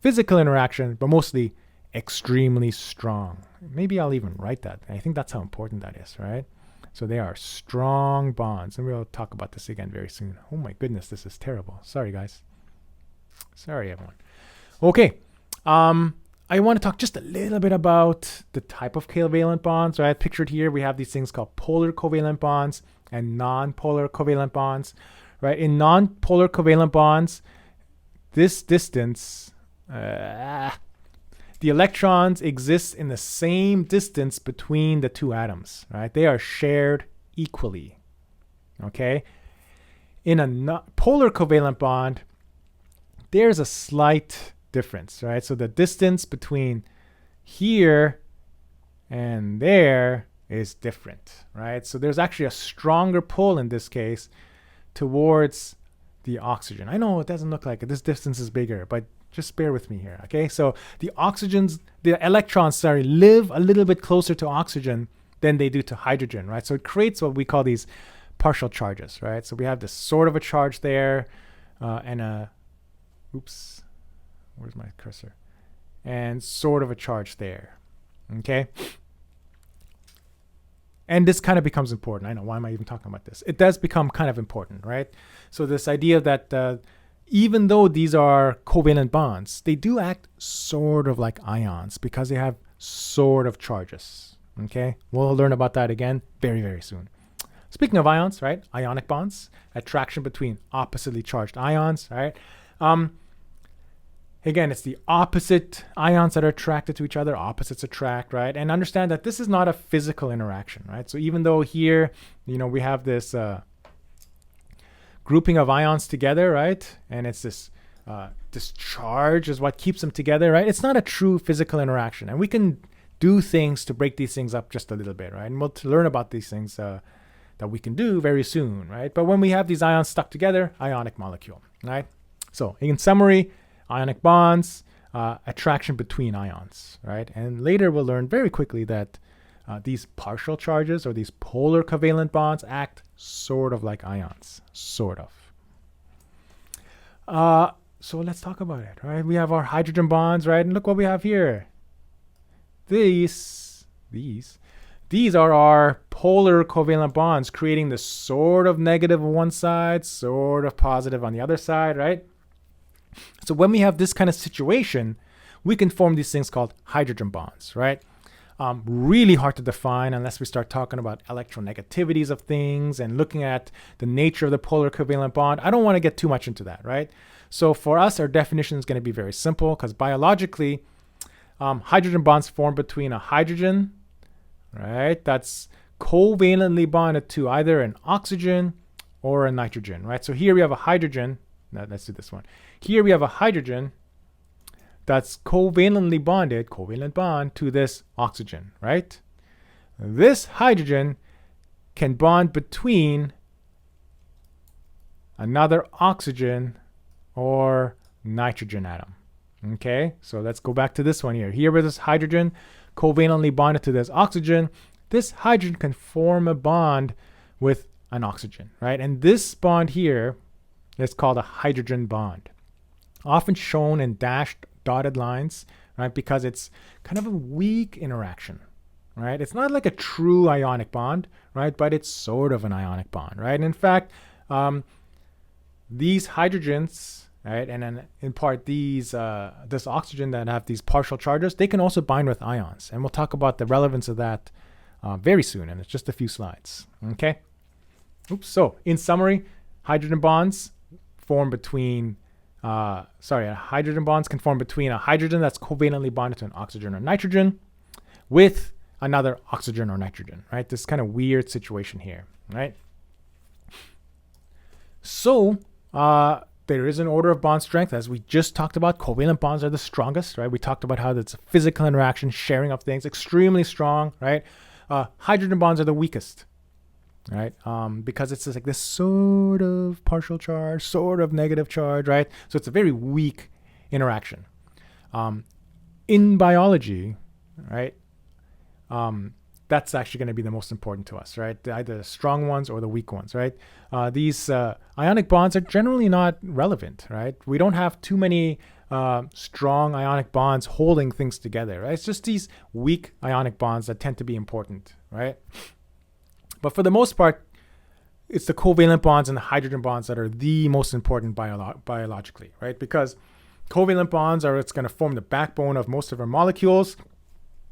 physical interaction, but mostly extremely strong. Maybe I'll even write that. I think that's how important that is, right? So they are strong bonds. And we'll talk about this again very soon. Oh my goodness, this is terrible. Sorry, guys. Sorry, everyone. Okay. I want to talk just a little bit about the type of covalent bonds, right? Pictured here, we have these things called polar covalent bonds and non-polar covalent bonds, right? In non-polar covalent bonds, this distance, the electrons exist in the same distance between the 2 atoms, right? They are shared equally, okay? In a polar covalent bond, there's a slight difference, right? So the distance between here and there is different, right? So there's actually a stronger pull in this case towards the oxygen. I know it doesn't look like it. This distance is bigger, but just bear with me here, okay? So the electrons, live a little bit closer to oxygen than they do to hydrogen, right? So it creates what we call these partial charges, right? So we have this sort of a charge there and a, oops, where's my cursor? And sort of a charge there, okay? And this kind of becomes important. I know, why am I even talking about this? It does become kind of important, right? So this idea that even though these are covalent bonds, they do act sort of like ions because they have sort of charges, okay? We'll learn about that again very, very soon. Speaking of ions, right? Ionic bonds, attraction between oppositely charged ions, right? Again, it's the opposite ions that are attracted to each other. Opposites attract, right? And understand that this is not a physical interaction, right? So even though here, we have this grouping of ions together, right? And it's this charge is what keeps them together, right? It's not a true physical interaction. And we can do things to break these things up just a little bit, right? And we'll learn about these things that we can do very soon, right? But when we have these ions stuck together, ionic molecule, right? So in summary, ionic bonds, attraction between ions, right? And later we'll learn very quickly that these partial charges or these polar covalent bonds act sort of like ions, sort of. So let's talk about it, right? We have our hydrogen bonds, right? And look what we have here. These are our polar covalent bonds, creating the sort of negative on one side, sort of positive on the other side, right? So when we have this kind of situation, we can form these things called hydrogen bonds, right? Really hard to define unless we start talking about electronegativities of things and looking at the nature of the polar covalent bond. I don't want to get too much into that, right? So for us, our definition is going to be very simple because biologically, hydrogen bonds form between a hydrogen, right, that's covalently bonded to either an oxygen or a nitrogen, right? So here we have a hydrogen. Now, let's do this one. Here we have a hydrogen that's covalent bond to this oxygen, right? This hydrogen can bond between another oxygen or nitrogen atom. Okay, so let's go back to this one here. Here with this hydrogen covalently bonded to this oxygen, this hydrogen can form a bond with an oxygen, right? And this bond here is called a hydrogen bond, often shown in dashed dotted lines, right? Because it's kind of a weak interaction, right? It's not like a true ionic bond, right? But it's sort of an ionic bond, right? And in fact, these hydrogens, right, and then in part these this oxygen that have these partial charges, they can also bind with ions, and we'll talk about the relevance of that very soon, and it's just a few slides. Okay. So in summary, hydrogen bonds form between hydrogen bonds can form between a hydrogen that's covalently bonded to an oxygen or nitrogen with another oxygen or nitrogen, right? This kind of weird situation here, right? So there is an order of bond strength, as we just talked about. Covalent bonds are the strongest, right? We talked about how it's a physical interaction, sharing of things, extremely strong, right? Hydrogen bonds are the weakest, right? Because it's just like this sort of partial charge, sort of negative charge, right? So it's a very weak interaction. In biology, right? That's actually going to be the most important to us, right? Either the strong ones or the weak ones, right? These ionic bonds are generally not relevant, right? We don't have too many strong ionic bonds holding things together, right? It's just these weak ionic bonds that tend to be important, right? But for the most part, it's the covalent bonds and the hydrogen bonds that are the most important biologically, right? Because covalent bonds are what's going to form the backbone of most of our molecules.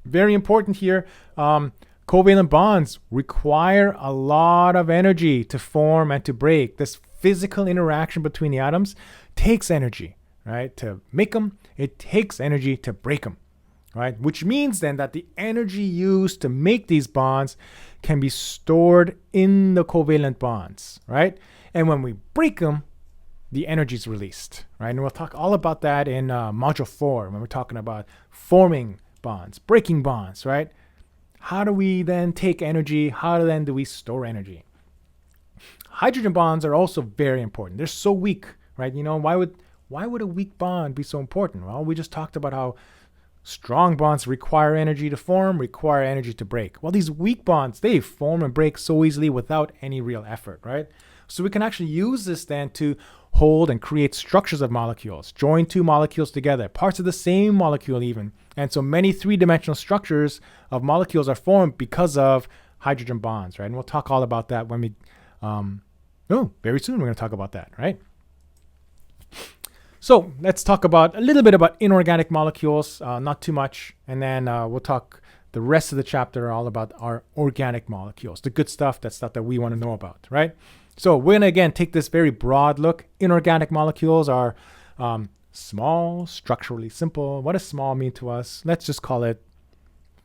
Very important here. Covalent bonds require a lot of energy to form and to break. This physical interaction between the atoms takes energy, right? To make them, it takes energy to break them, right? Which means then that the energy used to make these bonds can be stored in the covalent bonds, right? And when we break them, the energy is released, right? And we'll talk all about that in module 4 when we're talking about forming bonds, breaking bonds, right? How do we then take energy? How then do we store energy? Hydrogen bonds are also very important. They're so weak, right? You know, why would a weak bond be so important? Well, we just talked about how strong bonds require energy to form, require energy to break. Well, these weak bonds, they form and break so easily without any real effort, right? So we can actually use this then to hold and create structures of molecules, join two molecules together, parts of the same molecule even. And so many three-dimensional structures of molecules are formed because of hydrogen bonds, right? And we'll talk all about that when we, very soon we're going to talk about that, right? So let's talk about a little bit about inorganic molecules, not too much. And then we'll talk the rest of the chapter all about our organic molecules, the good stuff, that stuff that we want to know about, right? So we're going to, again, take this very broad look. Inorganic molecules are small, structurally simple. What does small mean to us? Let's just call it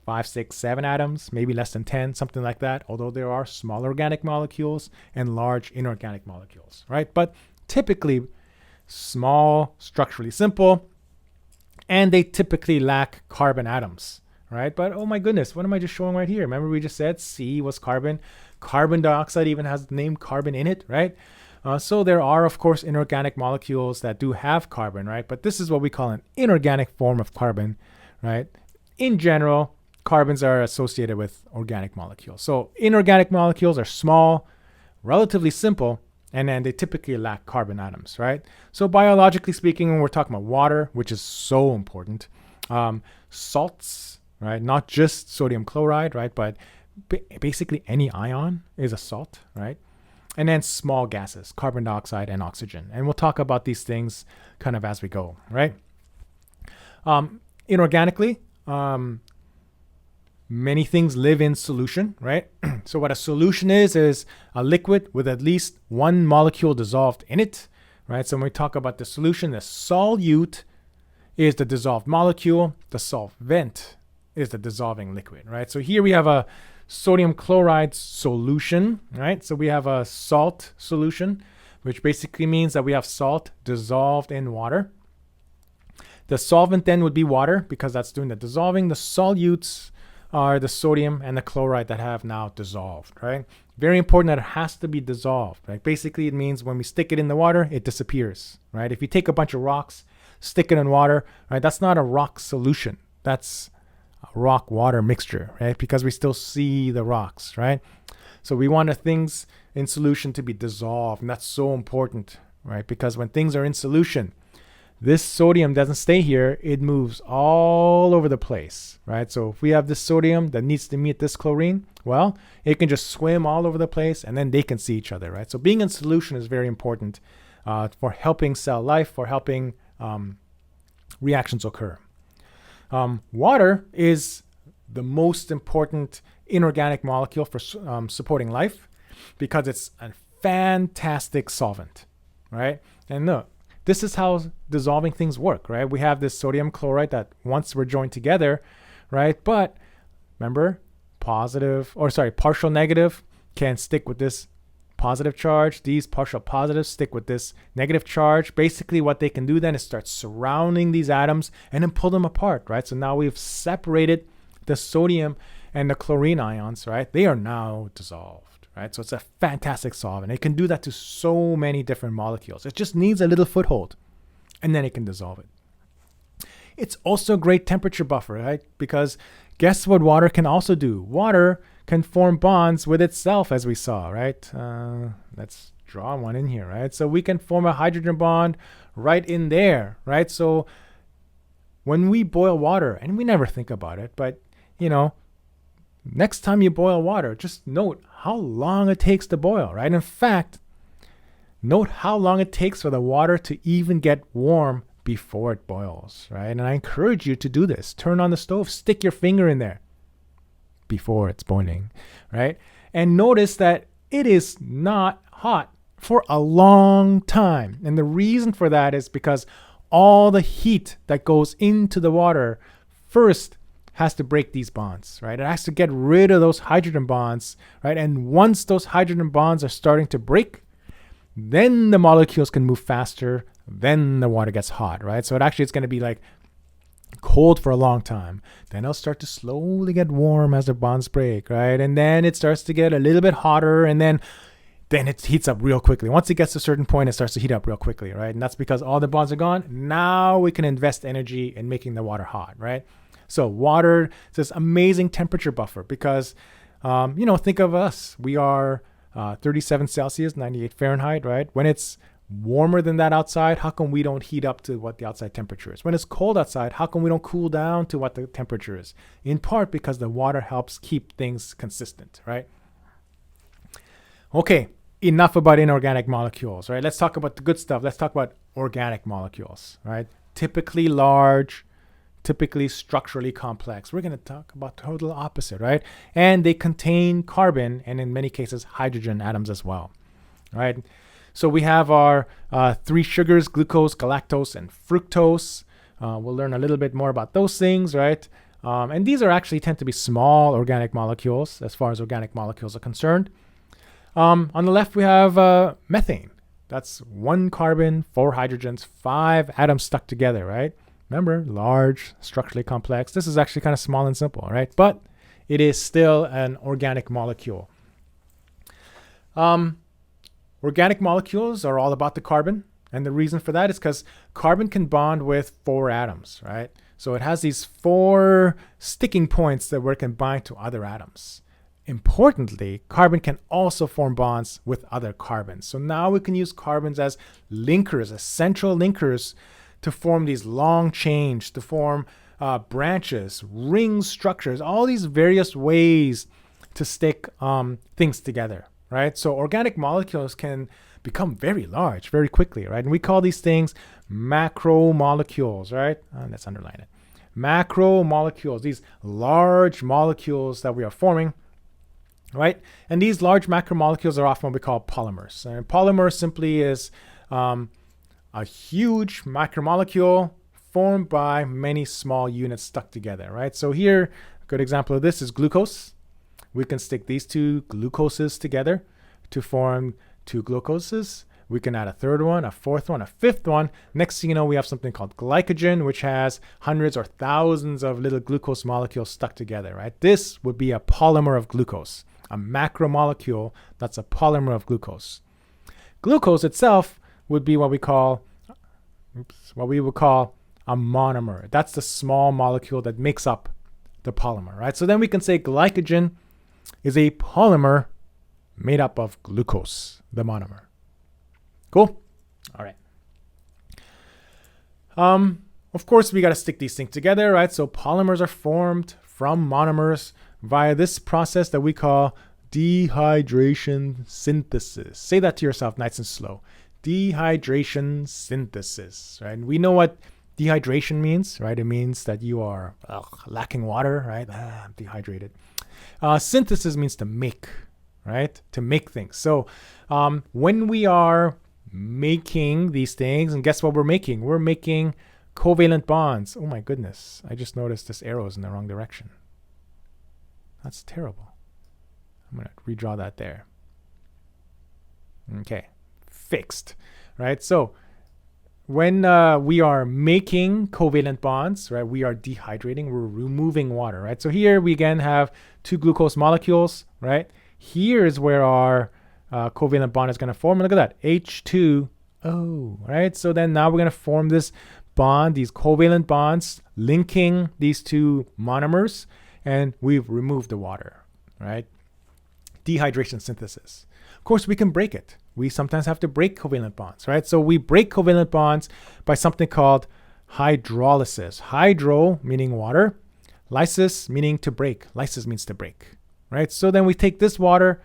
5, 6, 7 atoms, maybe less than 10, something like that. Although there are small organic molecules and large inorganic molecules, right? But typically small, structurally simple, and they typically lack carbon atoms, right? But oh my goodness, what am I just showing right here? Remember we just said C was carbon. Carbon dioxide even has the name carbon in it, right? So there are, of course, inorganic molecules that do have carbon, right? But this is what we call an inorganic form of carbon, right? In general, carbons are associated with organic molecules. So inorganic molecules are small, relatively simple, And then they typically lack carbon atoms, right? So biologically speaking, when we're talking about water, which is so important, salts, right? Not just sodium chloride, right? But basically any ion is a salt, right? And then small gases, carbon dioxide and oxygen. And we'll talk about these things kind of as we go, right? Inorganically, many things live in solution, right? So what a solution is a liquid with at least one molecule dissolved in it, right? So when we talk about the solution, the solute is the dissolved molecule. The solvent is the dissolving liquid, right? So here we have a sodium chloride solution, right? So we have a salt solution, which basically means that we have salt dissolved in water. The solvent then would be water because that's doing the dissolving. The solutes are the sodium and the chloride that have now dissolved, right? Very important that it has to be dissolved, right? Basically, it means when we stick it in the water, it disappears, right? If you take a bunch of rocks, stick it in water, right? That's not a rock solution. That's a rock water mixture, right? Because we still see the rocks, right? So we want the things in solution to be dissolved, and that's so important, right? Because when things are in solution, this sodium doesn't stay here. It moves all over the place, right? So if we have this sodium that needs to meet this chlorine, well, it can just swim all over the place and then they can see each other, right? So being in solution is very important for helping cell life, for helping reactions occur. Water is the most important inorganic molecule for supporting life because it's a fantastic solvent, right? And look, this is how dissolving things work, right? We have this sodium chloride that once we're joined together, right? But remember, partial negative can stick with this positive charge. These partial positives stick with this negative charge. Basically, what they can do then is start surrounding these atoms and then pull them apart, right? So now we've separated the sodium and the chlorine ions, right? They are now dissolved. Right? So it's a fantastic solvent. It can do that to so many different molecules. It just needs a little foothold and then it can dissolve it. It's also a great temperature buffer, right? Because guess what water can also do? Water can form bonds with itself, as we saw, right? Let's draw one in here, right? So we can form a hydrogen bond right in there, right? So when we boil water, and we never think about it, but next time you boil water, just note how long it takes to boil, right? In fact, note how long it takes for the water to even get warm before it boils, right? And I encourage you to do this. Turn on the stove, stick your finger in there before it's boiling, right? And notice that it is not hot for a long time. And the reason for that is because all the heat that goes into the water first has to break these bonds, right? It has to get rid of those hydrogen bonds, right? And once those hydrogen bonds are starting to break, then the molecules can move faster, then the water gets hot, right? So it's going to be like cold for a long time. Then it'll start to slowly get warm as the bonds break, right? And then it starts to get a little bit hotter, and then it heats up real quickly. Once it gets to a certain point, it starts to heat up real quickly, right? And that's because all the bonds are gone. Now we can invest energy in making the water hot, right? So water is this amazing temperature buffer because, think of us. We are 37 Celsius, 98 Fahrenheit, right? When it's warmer than that outside, how come we don't heat up to what the outside temperature is? When it's cold outside, how come we don't cool down to what the temperature is? In part because the water helps keep things consistent, right? Okay, enough about inorganic molecules, right? Let's talk about the good stuff. Let's talk about organic molecules, right? Typically large, typically structurally complex. We're going to talk about the total opposite, right? And they contain carbon and in many cases hydrogen atoms as well, right? So we have our three sugars, glucose, galactose, and fructose. We'll learn a little bit more about those things, right? And these are actually tend to be small organic molecules as far as organic molecules are concerned. On the left, we have methane. That's 1 carbon, 4 hydrogens, 5 atoms stuck together, right? Remember, large, structurally complex. This is actually kind of small and simple, right? But it is still an organic molecule. Organic molecules are all about the carbon. And the reason for that is because carbon can bond with 4 atoms, right? So it has these 4 sticking points that where it can bind to other atoms. Importantly, carbon can also form bonds with other carbons. So now we can use carbons as linkers, essential linkers, to form these long chains, to form branches, ring structures, all these various ways to stick things together, right? So organic molecules can become very large very quickly, right? And we call these things macromolecules, right? Let's underline it. Macromolecules, these large molecules that we are forming, right? And these large macromolecules are often what we call polymers. And polymer simply is a huge macromolecule formed by many small units stuck together, right? So here, a good example of this is glucose. We can stick these two glucoses together to form two glucoses. We can add a third one, a fourth one, a fifth one. Next thing you know, we have something called glycogen, which has hundreds or thousands of little glucose molecules stuck together, right? This would be a polymer of glucose, a macromolecule that's a polymer of glucose. Glucose itself would be what we would call a monomer. That's the small molecule that makes up the polymer, right? So then we can say glycogen is a polymer made up of glucose, the monomer. Cool? All right. Of course, we got to stick these things together, right? So polymers are formed from monomers via this process that we call dehydration synthesis. Say that to yourself nice and slow. Dehydration synthesis, right? And we know what dehydration means, right? It means that you are lacking water, right? I'm dehydrated. Synthesis means to make, right? To make things. So when we are making these things, and guess what we're making? We're making covalent bonds. Oh my goodness. I just noticed this arrow is in the wrong direction. That's terrible. I'm going to redraw that there. Okay. Fixed, right? So when we are making covalent bonds, right, we are dehydrating, we're removing water, right? So here we again have two glucose molecules, right? Here is where our covalent bond is going to form. Look at that, H2O, right? So then now we're going to form this bond, these covalent bonds linking these two monomers, and we've removed the water, right? Dehydration synthesis. Of course, we can break it. We sometimes have to break covalent bonds, right? So we break covalent bonds by something called hydrolysis. Hydro meaning water, lysis meaning to break. Lysis means to break, right? So then we take this water,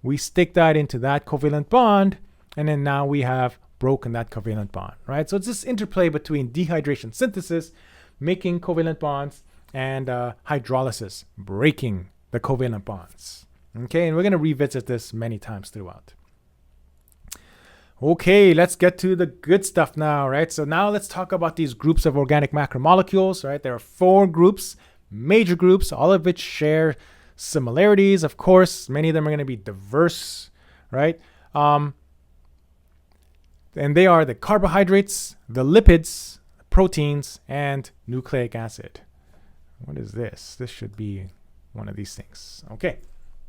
we stick that into that covalent bond, and then now we have broken that covalent bond, right? So it's this interplay between dehydration synthesis, making covalent bonds, and hydrolysis, breaking the covalent bonds. Okay, and we're going to revisit this many times throughout. Okay, let's get to the good stuff now, right? So now let's talk about these groups of organic macromolecules, right? There are 4 groups, major groups, all of which share similarities. Of course, many of them are going to be diverse, right? And they are the carbohydrates, the lipids, proteins, and nucleic acid. What is this? This should be one of these things. Okay,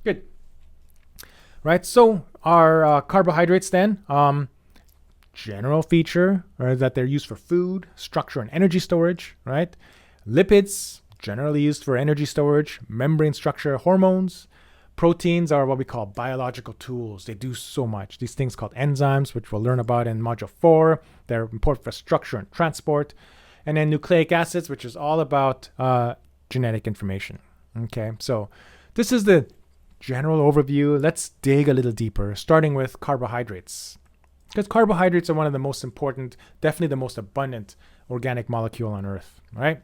good. Right, so our carbohydrates then, general feature that they're used for food, structure, and energy storage, right? Lipids, generally used for energy storage, membrane structure, hormones. Proteins are what we call biological tools. They do so much. These things called enzymes, which we'll learn about in Module 4. They're important for structure and transport. And then nucleic acids, which is all about genetic information. Okay, so this is the general overview. Let's dig a little deeper, starting with carbohydrates. Because carbohydrates are one of the most important, definitely the most abundant organic molecule on Earth, right?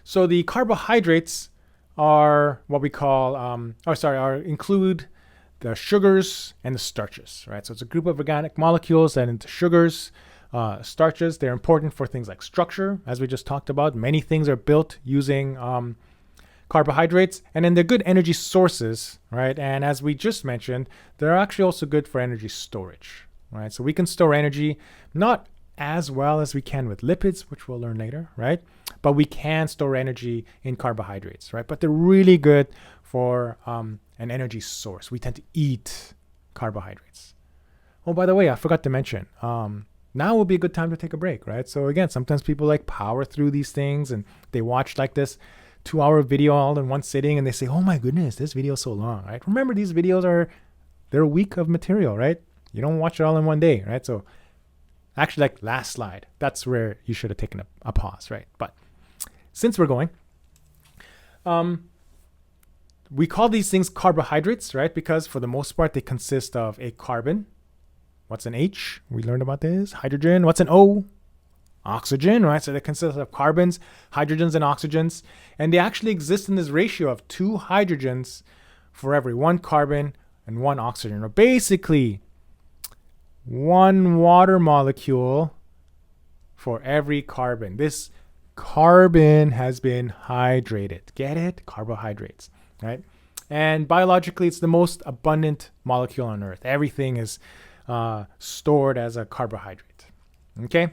So the carbohydrates are what we call, include the sugars and the starches, right? So it's a group of organic molecules that into sugars, starches. They're important for things like structure, as we just talked about. Many things are built using carbohydrates, and then they're good energy sources, right? And as we just mentioned, they're actually also good for energy storage, right? So we can store energy not as well as we can with lipids, which we'll learn later, right? But we can store energy in carbohydrates, right? But they're really good for an energy source. We tend to eat carbohydrates. Oh, by the way, I forgot to mention, now will be a good time to take a break, right? So again, sometimes people like power through these things and they watch like this 2-hour video all in one sitting and they say, oh my goodness, this video is so long, right? Remember, these videos they're a week of material, right? You don't watch it all in one day, right? So actually, like last slide, that's where you should have taken a pause, right? But since we're going, we call these things carbohydrates, right? Because for the most part, they consist of a carbon. What's an H? We learned about this. Hydrogen. What's an O? Oxygen, right? So they consist of carbons, hydrogens, and oxygens. And they actually exist in this ratio of 2 hydrogens for every 1 carbon and 1 oxygen. Or basically, 1 water molecule for every carbon. This carbon has been hydrated. Get it? Carbohydrates, right? And biologically, it's the most abundant molecule on Earth. Everything is stored as a carbohydrate. Okay?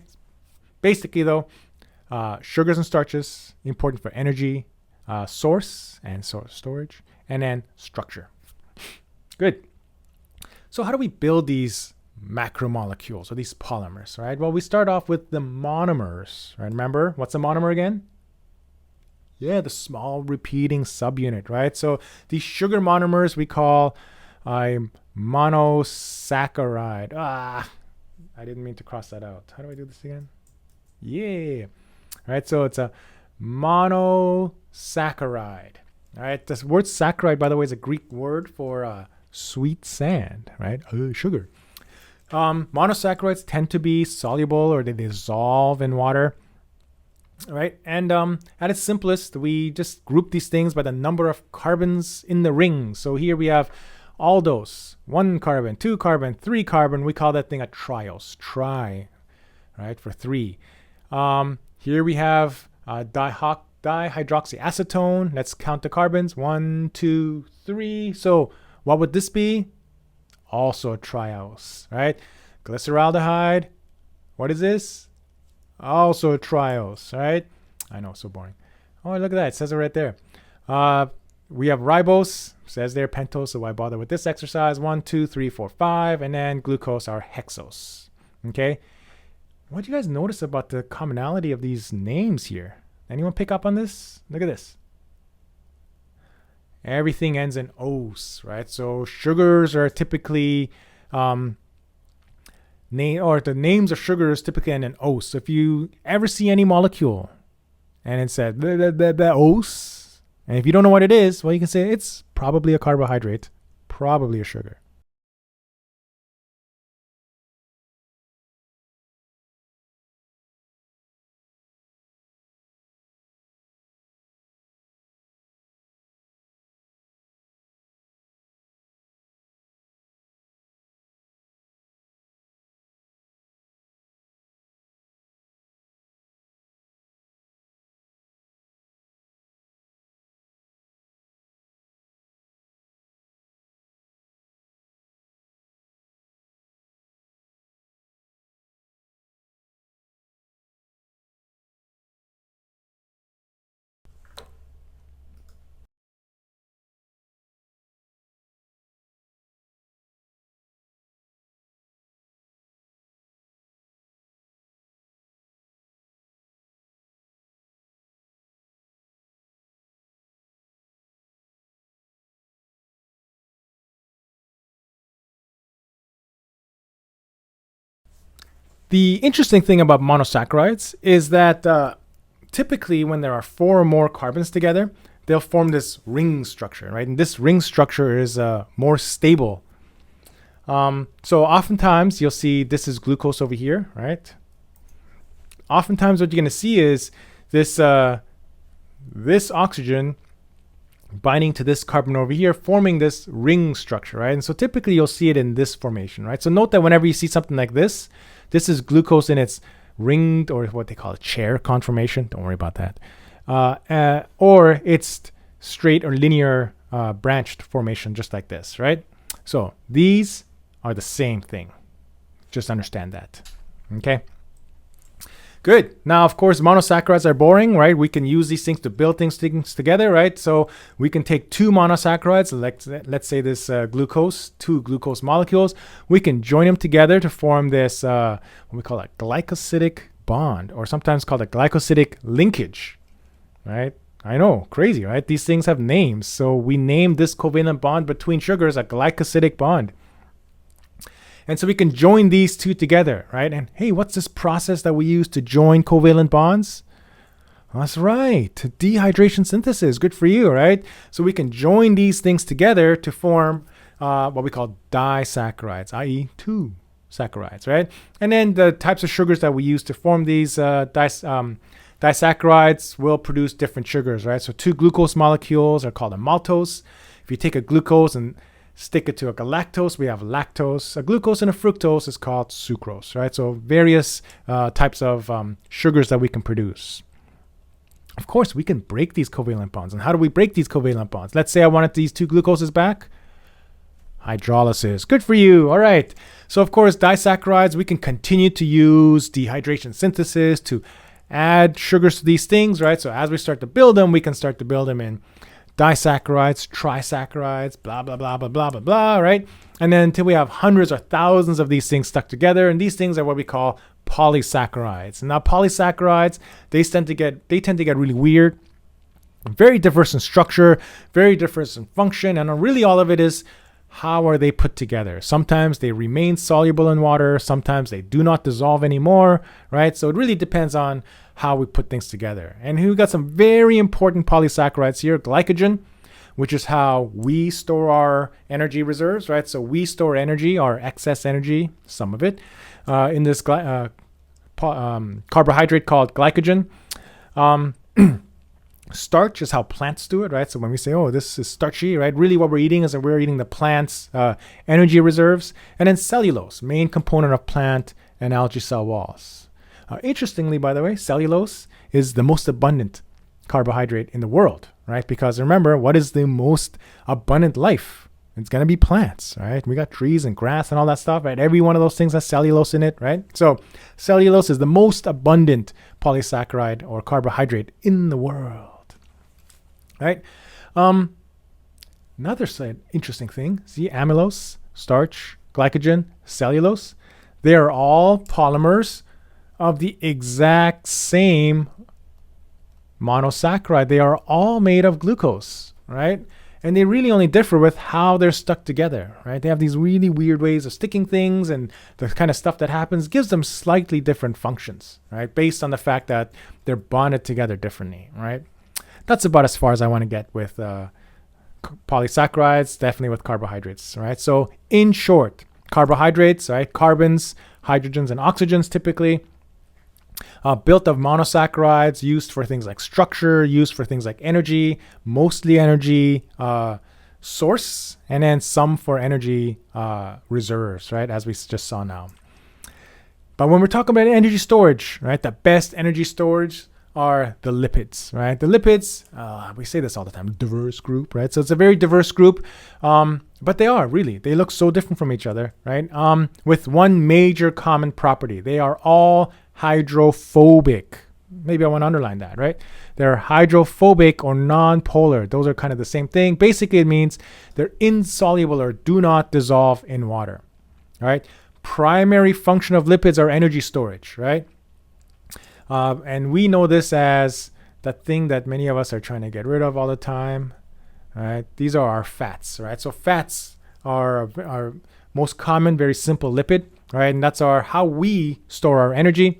Basically, though, sugars and starches, important for energy, source and storage, and then structure. Good. So how do we build these macromolecules or these polymers, right? Well, we start off with the monomers, right? Remember, what's a monomer again? Yeah, the small repeating subunit, right? So these sugar monomers we call a monosaccharide. I didn't mean to cross that out. How do I do this again? Yeah. All right, so it's a monosaccharide. All right, this word saccharide, by the way, is a Greek word for sweet sand, right? Sugar. Monosaccharides tend to be soluble or they dissolve in water, right? And at its simplest, we just group these things by the number of carbons in the ring. So here we have aldose, 1 carbon, 2 carbon, 3 carbon. We call that thing a triose, right, for 3. Here we have dihydroxyacetone. Let's count the carbons. 1, 2, 3. So what would this be? Also a triose, right? Glyceraldehyde. What is this? Also a triose, right? I know, so boring. Oh, look at that. It says it right there. We have ribose. Says there pentose, so why bother with this exercise? 1, 2, 3, 4, 5. And then glucose, our hexose. Okay? What do you guys notice about the commonality of these names here? Anyone pick up on this? Look at this. Everything ends in ose, right? So sugars are typically the names of sugars typically end in ose. So if you ever see any molecule and it said ose, and if you don't know what it is, well, you can say it's probably a carbohydrate, probably a sugar. The interesting thing about monosaccharides is that typically when there are 4 or more carbons together, they'll form this ring structure, right? And this ring structure is more stable. So oftentimes you'll see this is glucose over here, right? Oftentimes what you're going to see is this oxygen binding to this carbon over here, forming this ring structure, right? And so typically you'll see it in this formation, right? So note that whenever you see something like this is glucose in its ringed, or what they call a chair conformation. Don't worry about that. Or it's straight or linear branched formation, just like this, right? So these are the same thing. Just understand that. Okay. Good. Now, of course, monosaccharides are boring, right? We can use these things to build things together, right? So we can take 2 monosaccharides, let's say this glucose, 2 glucose molecules. We can join them together to form this, what we call a glycosidic bond, or sometimes called a glycosidic linkage, right? I know, crazy, right? These things have names. So we named this covalent bond between sugars a glycosidic bond. And so we can join these two together, right? And hey, what's this process that we use to join covalent bonds? That's right, dehydration synthesis. Good for you, right? So we can join these things together to form what we call disaccharides, i.e. two saccharides, right? And then the types of sugars that we use to form these disaccharides will produce different sugars, right? So two glucose molecules are called a maltose. If you take a glucose and stick it to a galactose, we have lactose. A glucose and a fructose is called sucrose, right? So various types of sugars that we can produce. Of course, we can break these covalent bonds. And how do we break these covalent bonds? Let's say I wanted these two glucoses back. Hydrolysis. Good for you. All right. So, of course, disaccharides, we can continue to use dehydration synthesis to add sugars to these things, right? So as we start to build them, we can start to build them in disaccharides, trisaccharides, blah, blah, blah, blah, blah, blah, blah, right? And then until we have hundreds or thousands of these things stuck together. And these things are what we call polysaccharides. And now polysaccharides, they tend to get really weird, very diverse in structure, very diverse in function. And really all of it is how are they put together? Sometimes they remain soluble in water. Sometimes they do not dissolve anymore, right? So it really depends on how we put things together. And we've got some very important polysaccharides here. Glycogen, which is how we store our energy reserves, right? So we store energy, our excess energy, some of it, in this carbohydrate called glycogen. Starch is how plants do it, right? So when we say, oh, this is starchy, right? Really what we're eating is that we're eating the plant's energy reserves. And then cellulose, main component of plant and algae cell walls. Interestingly, by the way, cellulose is the most abundant carbohydrate in the world, right? Because remember, what is the most abundant life? It's going to be plants, right? We got trees and grass and all that stuff, right? Every one of those things has cellulose in it, right? So cellulose is the most abundant polysaccharide or carbohydrate in the world, right? Another interesting thing, see, amylose, starch, glycogen, cellulose, they are all polymers of the exact same monosaccharide. They are all made of glucose, right? And they really only differ with how they're stuck together, right? They have these really weird ways of sticking things, and the kind of stuff that happens gives them slightly different functions, right? Based on the fact that they're bonded together differently, right? That's about as far as I want to get with polysaccharides, definitely with carbohydrates, right? So in short, carbohydrates, right? Carbons, hydrogens, and oxygens typically. Built of monosaccharides, used for things like structure, used for things like energy, mostly energy source, and then some for energy reserves, right? As we just saw now. But when we're talking about energy storage, right, the best energy storage are the lipids, right? The lipids, we say this all the time, diverse group, right? So it's a very diverse group, but they look so different from each other, right? With one major common property. They are all hydrophobic. Maybe I want to underline that, right? They're hydrophobic or non-polar. Those are kind of the same thing. Basically, it means they're insoluble or do not dissolve in water, right? Primary function of lipids are energy storage, right? And we know this as the thing that many of us are trying to get rid of all the time, right? These are our fats, right? So fats are our most common, very simple lipid, right? And that's how we store our energy.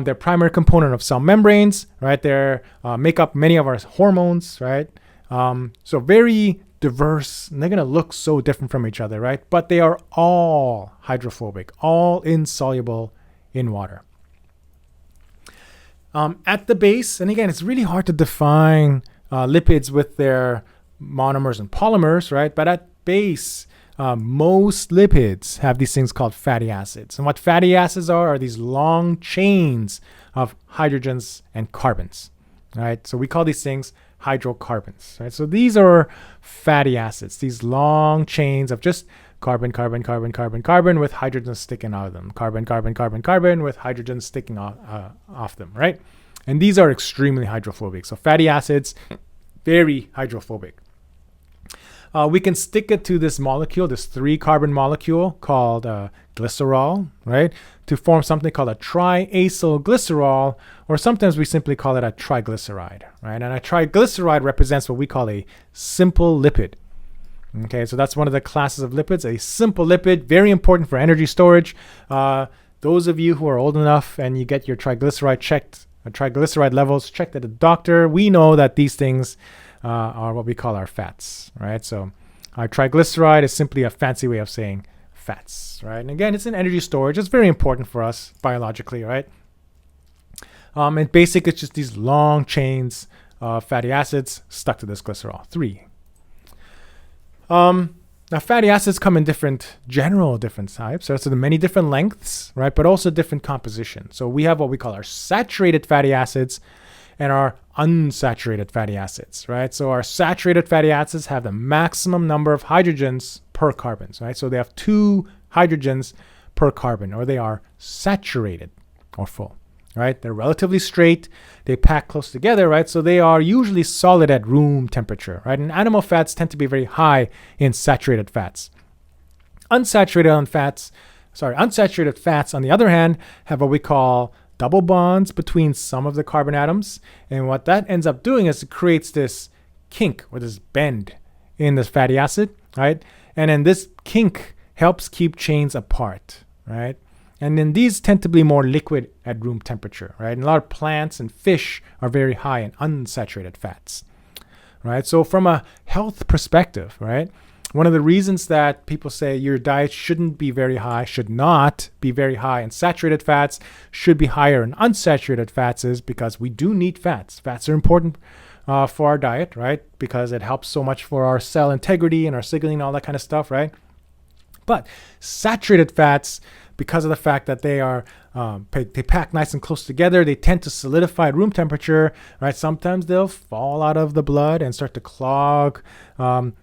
They're primary component of cell membranes, right? They make up many of our hormones, right? So very diverse, and they're going to look so different from each other, right? But they are all hydrophobic, all insoluble in water. At the base, and again, it's really hard to define lipids with their monomers and polymers, right? But at base, most lipids have these things called fatty acids. And what fatty acids are these long chains of hydrogens and carbons, right? So we call these things hydrocarbons, right? So these are fatty acids, these long chains of just carbon, carbon, carbon, carbon, carbon with hydrogens sticking out of them. Carbon, carbon, carbon, carbon with hydrogens sticking off them, right? And these are extremely hydrophobic. So fatty acids, very hydrophobic. we can stick it to this molecule, this 3-carbon molecule called glycerol, right, to form something called a triacylglycerol, or sometimes we simply call it a triglyceride, right? And a triglyceride represents what we call a simple lipid. Okay, so that's one of the classes of lipids, a simple lipid, very important for energy storage. Those of you who are old enough and you get your triglyceride levels checked at a doctor, we know that these things are what we call our fats, right? So our triglyceride is simply a fancy way of saying fats, right? And again, it's in energy storage. It's very important for us biologically, right? And basically, it's just these long chains of fatty acids stuck to this glycerol, 3. Now, fatty acids come in different types, right? So there are many different lengths, right? But also different composition. So we have what we call our saturated fatty acids and our unsaturated fatty acids, right? So our saturated fatty acids have the maximum number of hydrogens per carbon, right? So they have 2 hydrogens per carbon, or they are saturated or full, right? They're relatively straight. They pack close together, right? So they are usually solid at room temperature, right? And animal fats tend to be very high in saturated fats. Unsaturated fats, on the other hand, have what we call double bonds between some of the carbon atoms. And what that ends up doing is it creates this kink or this bend in this fatty acid, right? And then this kink helps keep chains apart, right? And then these tend to be more liquid at room temperature, right? And a lot of plants and fish are very high in unsaturated fats, right? So from a health perspective, right, one of the reasons that people say your diet should not be very high in saturated fats, should be higher in unsaturated fats, is because we do need fats. Fats are important for our diet, right? Because it helps so much for our cell integrity and our signaling and all that kind of stuff, right? But saturated fats, because of the fact that they are they pack nice and close together, they tend to solidify at room temperature, right? Sometimes they'll fall out of the blood and start to clog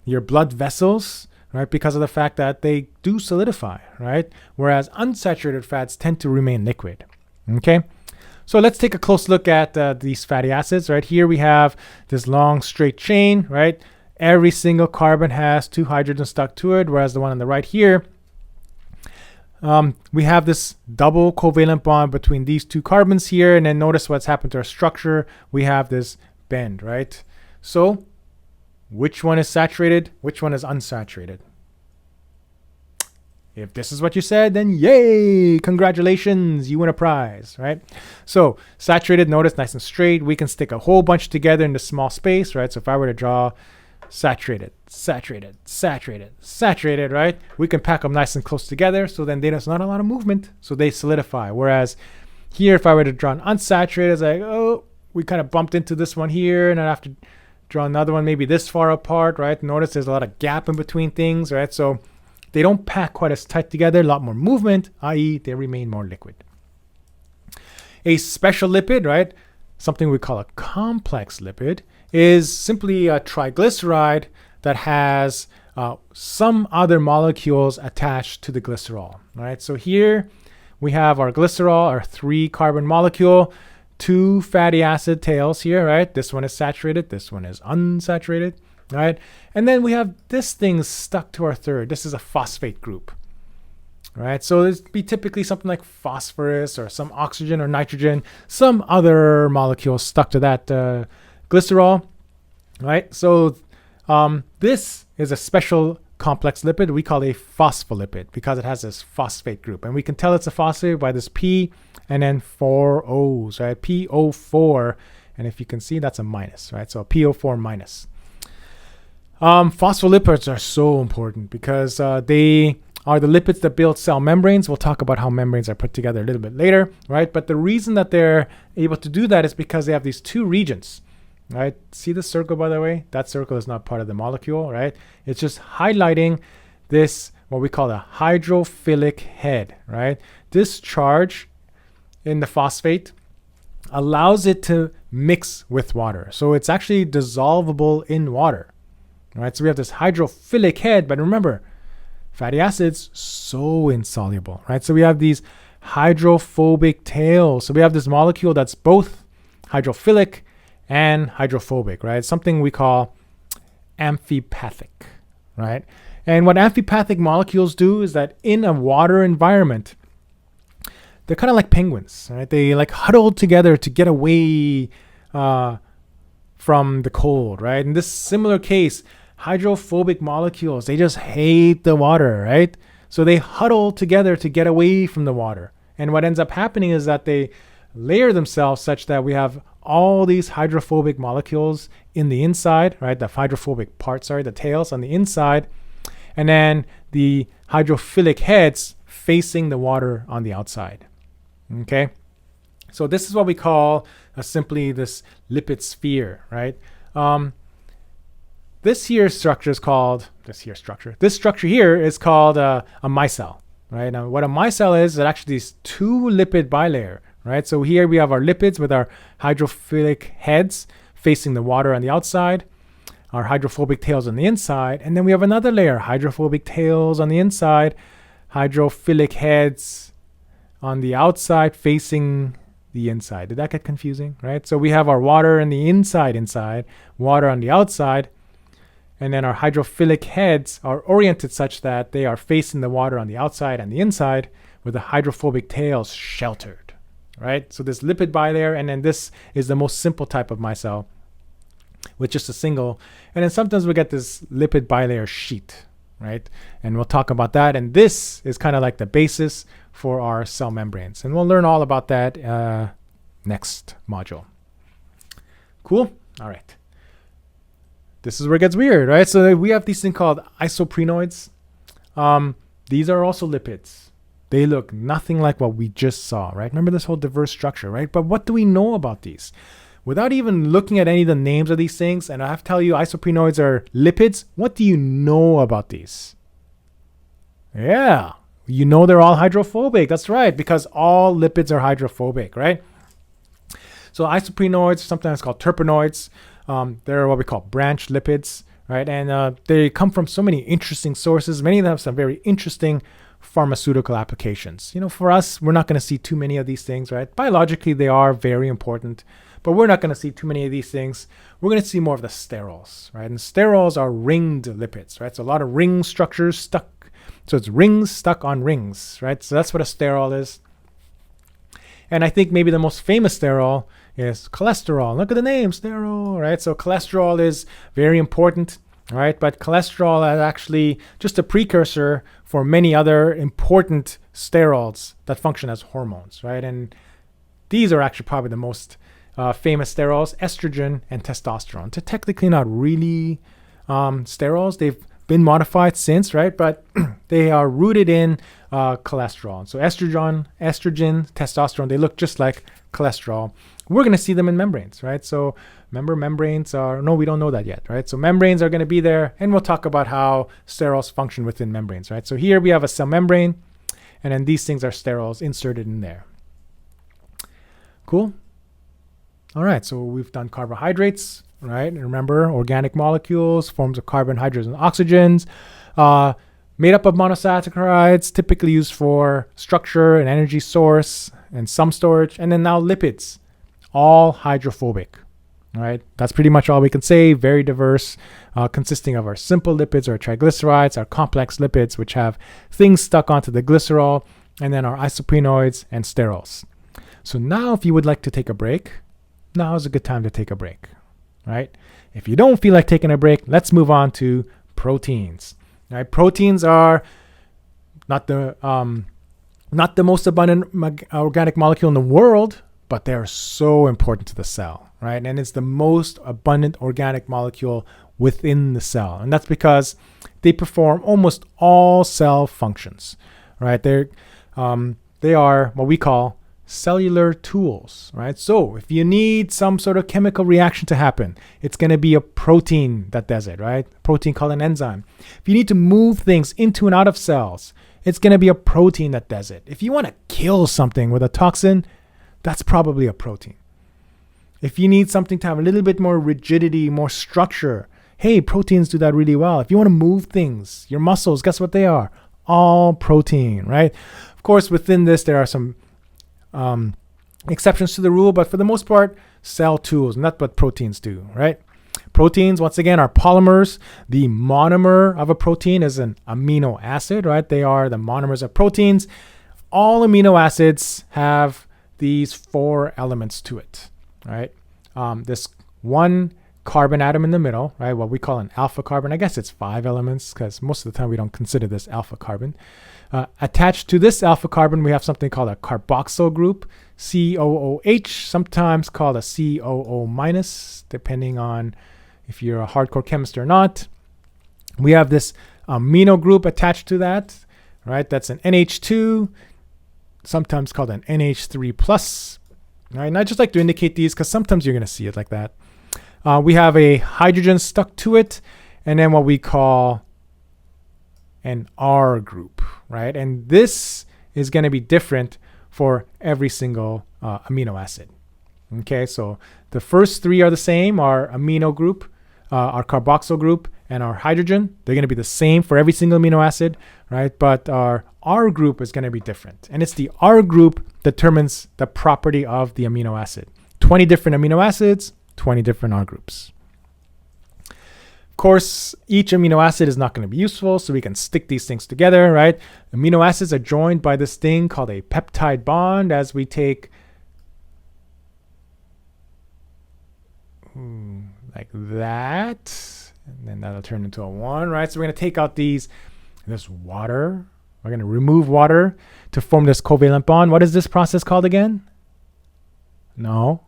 your blood vessels, right? Because of the fact that they do solidify, right? Whereas unsaturated fats tend to remain liquid. Okay, so let's take a close look at these fatty acids. Right here we have this long straight chain, right? Every single carbon has 2 hydrogens stuck to it, whereas the one on the right here, we have this double covalent bond between these 2 carbons here, and then notice what's happened to our structure. We have this bend, right? So which one is saturated? Which one is unsaturated? If this is what you said, then yay, congratulations, you win a prize, right? So saturated, notice nice and straight. We can stick a whole bunch together in this small space, right? So if I were to draw saturated, saturated, saturated, saturated, right? We can pack them nice and close together, so then there's not a lot of movement, so they solidify. Whereas here, if I were to draw an unsaturated, it's like, oh, we kind of bumped into this one here, and I have to draw another one maybe this far apart, right? Notice there's a lot of gap in between things, right? So they don't pack quite as tight together, a lot more movement, i.e. they remain more liquid. A special lipid, right? Something we call a complex lipid, is simply a triglyceride that has some other molecules attached to the glycerol, right? So here we have our glycerol, our 3-carbon molecule, 2 fatty acid tails here, right? This one is saturated, this one is unsaturated, right? And then we have this thing stuck to our third. This is a phosphate group, right? So this would be typically something like phosphorus or some oxygen or nitrogen, some other molecule stuck to that glycerol, right? So this is a special complex lipid we call a phospholipid because it has this phosphate group. And we can tell it's a phosphate by this P and then 4 O's, right? PO4. And if you can see, that's a minus, right? So a PO4 minus. Phospholipids are so important because they are the lipids that build cell membranes. We'll talk about how membranes are put together a little bit later, right? But the reason that they're able to do that is because they have these 2 regions, right? See the circle, by the way? That circle is not part of the molecule, right? It's just highlighting this, what we call a hydrophilic head, right? This charge in the phosphate allows it to mix with water. So it's actually dissolvable in water, right? So we have this hydrophilic head, but remember, fatty acids, so insoluble, right? So we have these hydrophobic tails. So we have this molecule that's both hydrophilic and hydrophobic, right? Something we call amphipathic, right? And what amphipathic molecules do is that in a water environment, they're kind of like penguins, right? They like huddle together to get away from the cold, right? In this similar case, hydrophobic molecules, they just hate the water, right? So they huddle together to get away from the water. And what ends up happening is that they layer themselves such that we have all these hydrophobic molecules in the inside, right? The hydrophobic parts, the tails on the inside. And then the hydrophilic heads facing the water on the outside. Okay? So this is what we call simply this lipid sphere, right? This structure here is called a micelle, right? Now, what a micelle is actually these two lipid bilayer, right? So here we have our lipids with our hydrophilic heads facing the water on the outside, our hydrophobic tails on the inside, and then we have another layer, hydrophobic tails on the inside, hydrophilic heads on the outside facing the inside. Did that get confusing, right? So we have our water in the inside, water on the outside, and then our hydrophilic heads are oriented such that they are facing the water on the outside and the inside with the hydrophobic tails sheltered, right? So this lipid bilayer, and then this is the most simple type of micelle with just a single. And then sometimes we get this lipid bilayer sheet, right? And we'll talk about that. And this is kind of like the basis for our cell membranes. And we'll learn all about that next module. Cool? All right. This is where it gets weird, right? So we have these things called isoprenoids. These are also lipids. They look nothing like what we just saw, right? Remember this whole diverse structure, right? But what do we know about these? Without even looking at any of the names of these things, and I have to tell you isoprenoids are lipids, what do you know about these? Yeah, you know they're all hydrophobic. That's right, because all lipids are hydrophobic, right? So isoprenoids, sometimes called terpenoids, they're what we call branched lipids, right? And they come from so many interesting sources. Many of them have some very interesting pharmaceutical applications. You know, for us, we're not going to see too many of these things, right? Biologically, they are very important, but we're not going to see too many of these things. We're going to see more of the sterols, right? And sterols are ringed lipids, right? So a lot of ring structures stuck. So it's rings stuck on rings, right? So that's what a sterol is. And I think maybe the most famous sterol is cholesterol. Look at the name, sterol, right? So cholesterol is very important, right? But cholesterol is actually just a precursor for many other important sterols that function as hormones, right? And these are actually probably the most famous sterols, estrogen and testosterone. They're technically not really sterols. They've been modified since, right? But they are rooted in cholesterol. So estrogen, testosterone, they look just like cholesterol. We're going to see them in membranes, right? So remember, membranes are, no, we don't know that yet, right? So membranes are going to be there, and we'll talk about how sterols function within membranes, right? So here we have a cell membrane, and then these things are sterols inserted in there. Cool? All right, so we've done carbohydrates, right? And remember, organic molecules, forms of carbon, hydrogens, and oxygens, made up of monosaccharides, typically used for structure and energy source and some storage. And then now lipids, all hydrophobic, right? That's pretty much all we can say. Very diverse, consisting of our simple lipids or triglycerides, our complex lipids, which have things stuck onto the glycerol, and then our isoprenoids and sterols. So now if you would like to take a break, now is a good time to take a break, right? If you don't feel like taking a break, let's move on to proteins. Right? Proteins are not the most abundant organic molecule in the world, but they are so important to the cell, right? And it's the most abundant organic molecule within the cell, and that's because they perform almost all cell functions, right? They are what we call cellular tools, right? So if you need some sort of chemical reaction to happen, it's going to be a protein that does it, right? A protein called an enzyme. If you need to move things into and out of cells, it's going to be a protein that does it. If you want to kill something with a toxin, that's probably a protein. If you need something to have a little bit more rigidity, more structure, hey, proteins do that really well. If you want to move things, your muscles, guess what they are? All protein, right? Of course, within this, there are some exceptions to the rule, but for the most part, cell tools, and that's what proteins do, right? Proteins, once again, are polymers. The monomer of a protein is an amino acid, right? They are the monomers of proteins. All amino acids have these 4 elements to it, right? This one carbon atom in the middle, right? What we call an alpha carbon. I guess it's 5 elements because most of the time we don't consider this alpha carbon. Attached to this alpha carbon, we have something called a carboxyl group, COOH, sometimes called a COO minus, depending on if you're a hardcore chemist or not. We have this amino group attached to that, right? That's an NH2, sometimes called an NH3 plus. Right? And I just like to indicate these because sometimes you're going to see it like that. We have a hydrogen stuck to it, and then what we call an R group, right? And this is going to be different for every single amino acid. Okay, so the first 3 are the same, our amino group, our carboxyl group, and our hydrogen. They're going to be the same for every single amino acid, right? But our R group is going to be different. And it's the R group determines the property of the amino acid. 20 different amino acids, 20 different R groups. Of course, each amino acid is not going to be useful, so we can stick these things together, right? Amino acids are joined by this thing called a peptide bond as we take like that, and then that'll turn into a 1, right? So we're going to take out this water. We're going to remove water to form this covalent bond. What is this process called again? No.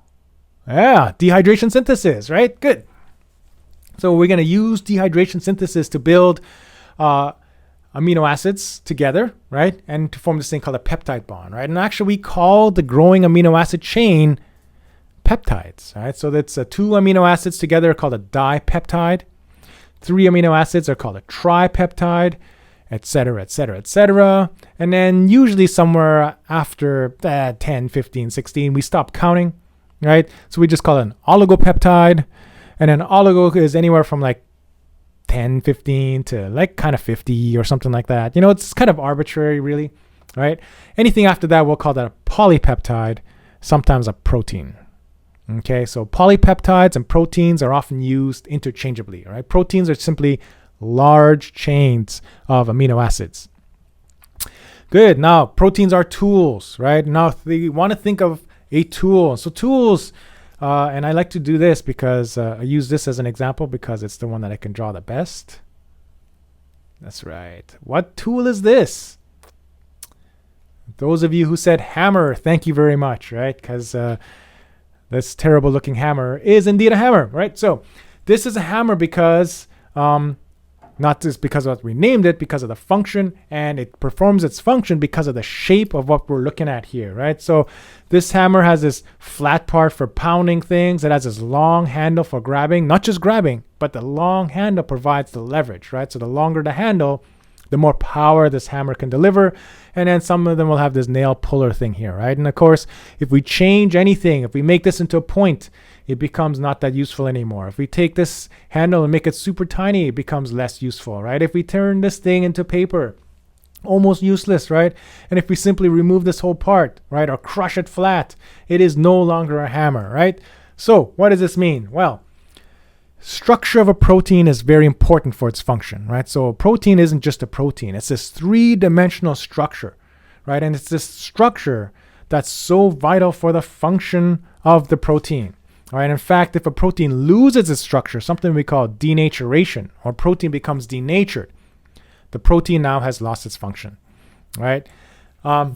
Yeah, dehydration synthesis, right? Good. So we're going to use dehydration synthesis to build amino acids together, right? And to form this thing called a peptide bond, right? And actually we call the growing amino acid chain peptides, right? So that's 2 amino acids together are called a dipeptide. 3 amino acids are called a tripeptide, etc., etc., etc. And then usually somewhere after 10, 15, 16, we stop counting, right? So we just call it an oligopeptide. And an oligo is anywhere from like 10, 15 to like kind of 50 or something like that. You know, it's kind of arbitrary, really, right? Anything after that, we'll call that a polypeptide, sometimes a protein. Okay, so polypeptides and proteins are often used interchangeably, right? Proteins are simply large chains of amino acids. Good. Now, proteins are tools, right? Now, we want to think of a tool. So tools, and I like to do this because I use this as an example because it's the one that I can draw the best. That's right. What tool is this? Those of you who said hammer, thank you very much, right? Because this terrible looking hammer is indeed a hammer, right? So this is a hammer because, not just because of what we named it, because of the function, and it performs its function because of the shape of what we're looking at here, right? So this hammer has this flat part for pounding things. It has this long handle for grabbing, not just grabbing, but the long handle provides the leverage, right? So the longer the handle, the more power this hammer can deliver. And then some of them will have this nail puller thing here, right? And of course, if we change anything, if we make this into a point, it becomes not that useful anymore. If we take this handle and make it super tiny, it becomes less useful, right? If we turn this thing into paper, almost useless, right? And if we simply remove this whole part, right, or crush it flat, it is no longer a hammer, right? So what does this mean? Well, structure of a protein is very important for its function, right? So a protein isn't just a protein. It's this 3-dimensional structure, right? And it's this structure that's so vital for the function of the protein. All right. In fact, if a protein loses its structure, something we call denaturation, or protein becomes denatured, the protein now has lost its function. Right.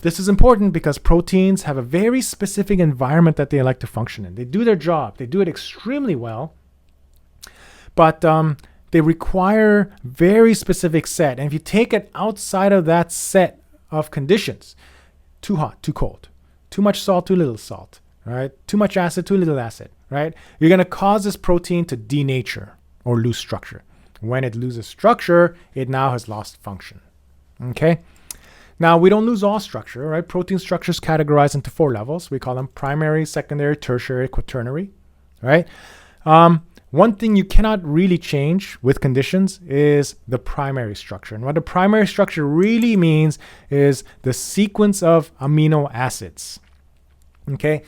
This is important because proteins have a very specific environment that they like to function in. They do their job. They do it extremely well, but they require very specific set. And if you take it outside of that set of conditions, too hot, too cold, too much salt, too little salt, right? Too much acid, too little acid, right? You're going to cause this protein to denature or lose structure. When it loses structure, it now has lost function. Okay? Now, we don't lose all structure, right? Protein structure is categorized into 4 levels. We call them primary, secondary, tertiary, quaternary, right? One thing you cannot really change with conditions is the primary structure. And what the primary structure really means is the sequence of amino acids. Okay?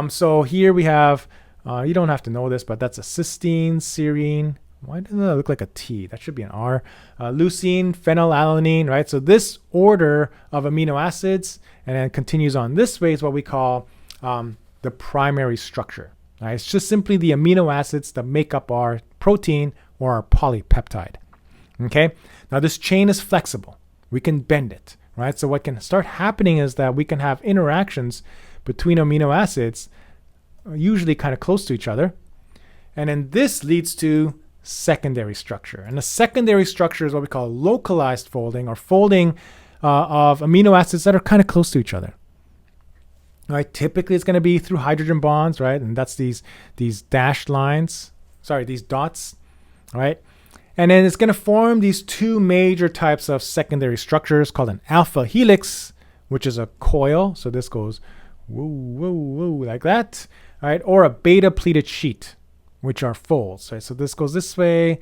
So here we have You don't have to know this, but that's a cysteine, serine. Why doesn't that look like a T? That should be an R. Leucine, phenylalanine, right? So this order of amino acids and then continues on this way is what we call the primary structure. Right? It's just simply the amino acids that make up our protein or our polypeptide. Okay? Now this chain is flexible. We can bend it, right? So what can start happening is that we can have interactions between amino acids, usually kind of close to each other. And then this leads to secondary structure. And the secondary structure is what we call localized folding, or folding of amino acids that are kind of close to each other. Right? Typically it's going to be through hydrogen bonds, right? And that's these dashed lines, these dots, right? And then it's going to form these two major types of secondary structures called an alpha helix, which is a coil. So this goes woo, woo, woo, like that, right? Or a beta pleated sheet, which are folds, right? So this goes this way.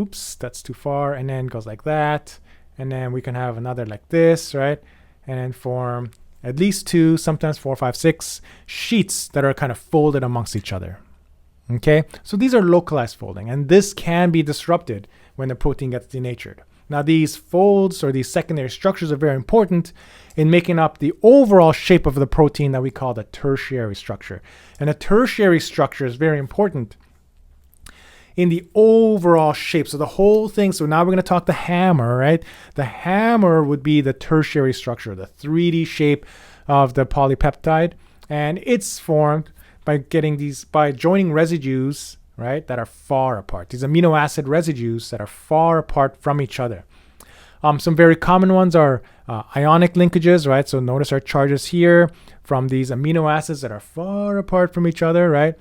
Oops, that's too far. And then goes like that. And then we can have another like this, right? And then form at least 2, sometimes 4, 5, 6 sheets that are kind of folded amongst each other. Okay, so these are localized folding, and this can be disrupted when the protein gets denatured. Now these folds or these secondary structures are very important in making up the overall shape of the protein that we call the tertiary structure. And the tertiary structure is very important in the overall shape. So the whole thing, so now we're going to talk the hammer, right? The hammer would be the tertiary structure, the 3D shape of the polypeptide, and it's formed by joining residues, right, that are far apart. These amino acid residues that are far apart from each other. Some very common ones are ionic linkages, right? So notice our charges here from these amino acids that are far apart from each other, right?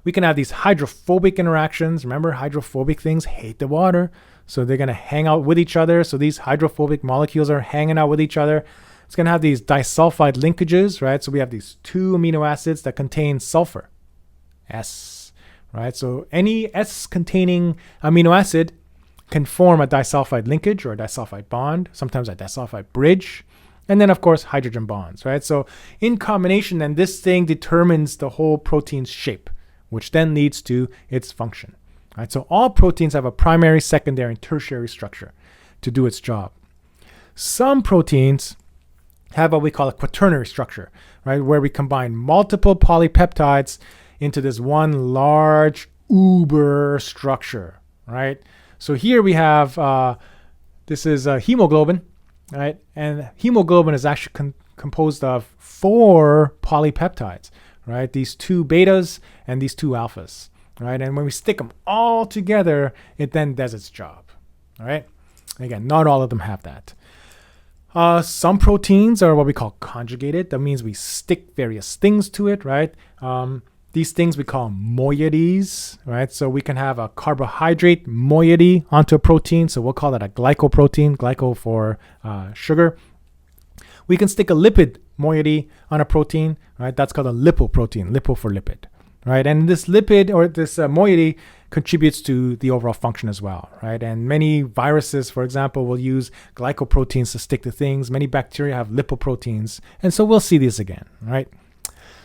We can have these hydrophobic interactions. Remember, hydrophobic things hate the water, so they're going to hang out with each other. So these hydrophobic molecules are hanging out with each other. It's going to have these disulfide linkages, right? So we have these 2 amino acids that contain sulfur, S, right? So any S-containing amino acid can form a disulfide linkage or a disulfide bond, sometimes a disulfide bridge, and then, of course, hydrogen bonds, right? So in combination, then this thing determines the whole protein's shape, which then leads to its function, right? So all proteins have a primary, secondary, and tertiary structure to do its job. Some proteins have what we call a quaternary structure, right? Where we combine multiple polypeptides into this one large uber structure, right? So here we have, this is hemoglobin, right? And hemoglobin is actually composed of 4 polypeptides, right? These 2 betas and these 2 alphas, right? And when we stick them all together, it then does its job, all right? Again, not all of them have that. Some proteins are what we call conjugated. That means we stick various things to it, right? These things we call moieties, right? So we can have a carbohydrate moiety onto a protein. So we'll call that a glycoprotein, glyco for sugar. We can stick a lipid moiety on a protein, right? That's called a lipoprotein, lipo for lipid, right? And this lipid or this moiety contributes to the overall function as well, right? And many viruses, for example, will use glycoproteins to stick to things. Many bacteria have lipoproteins. And so we'll see this again, right?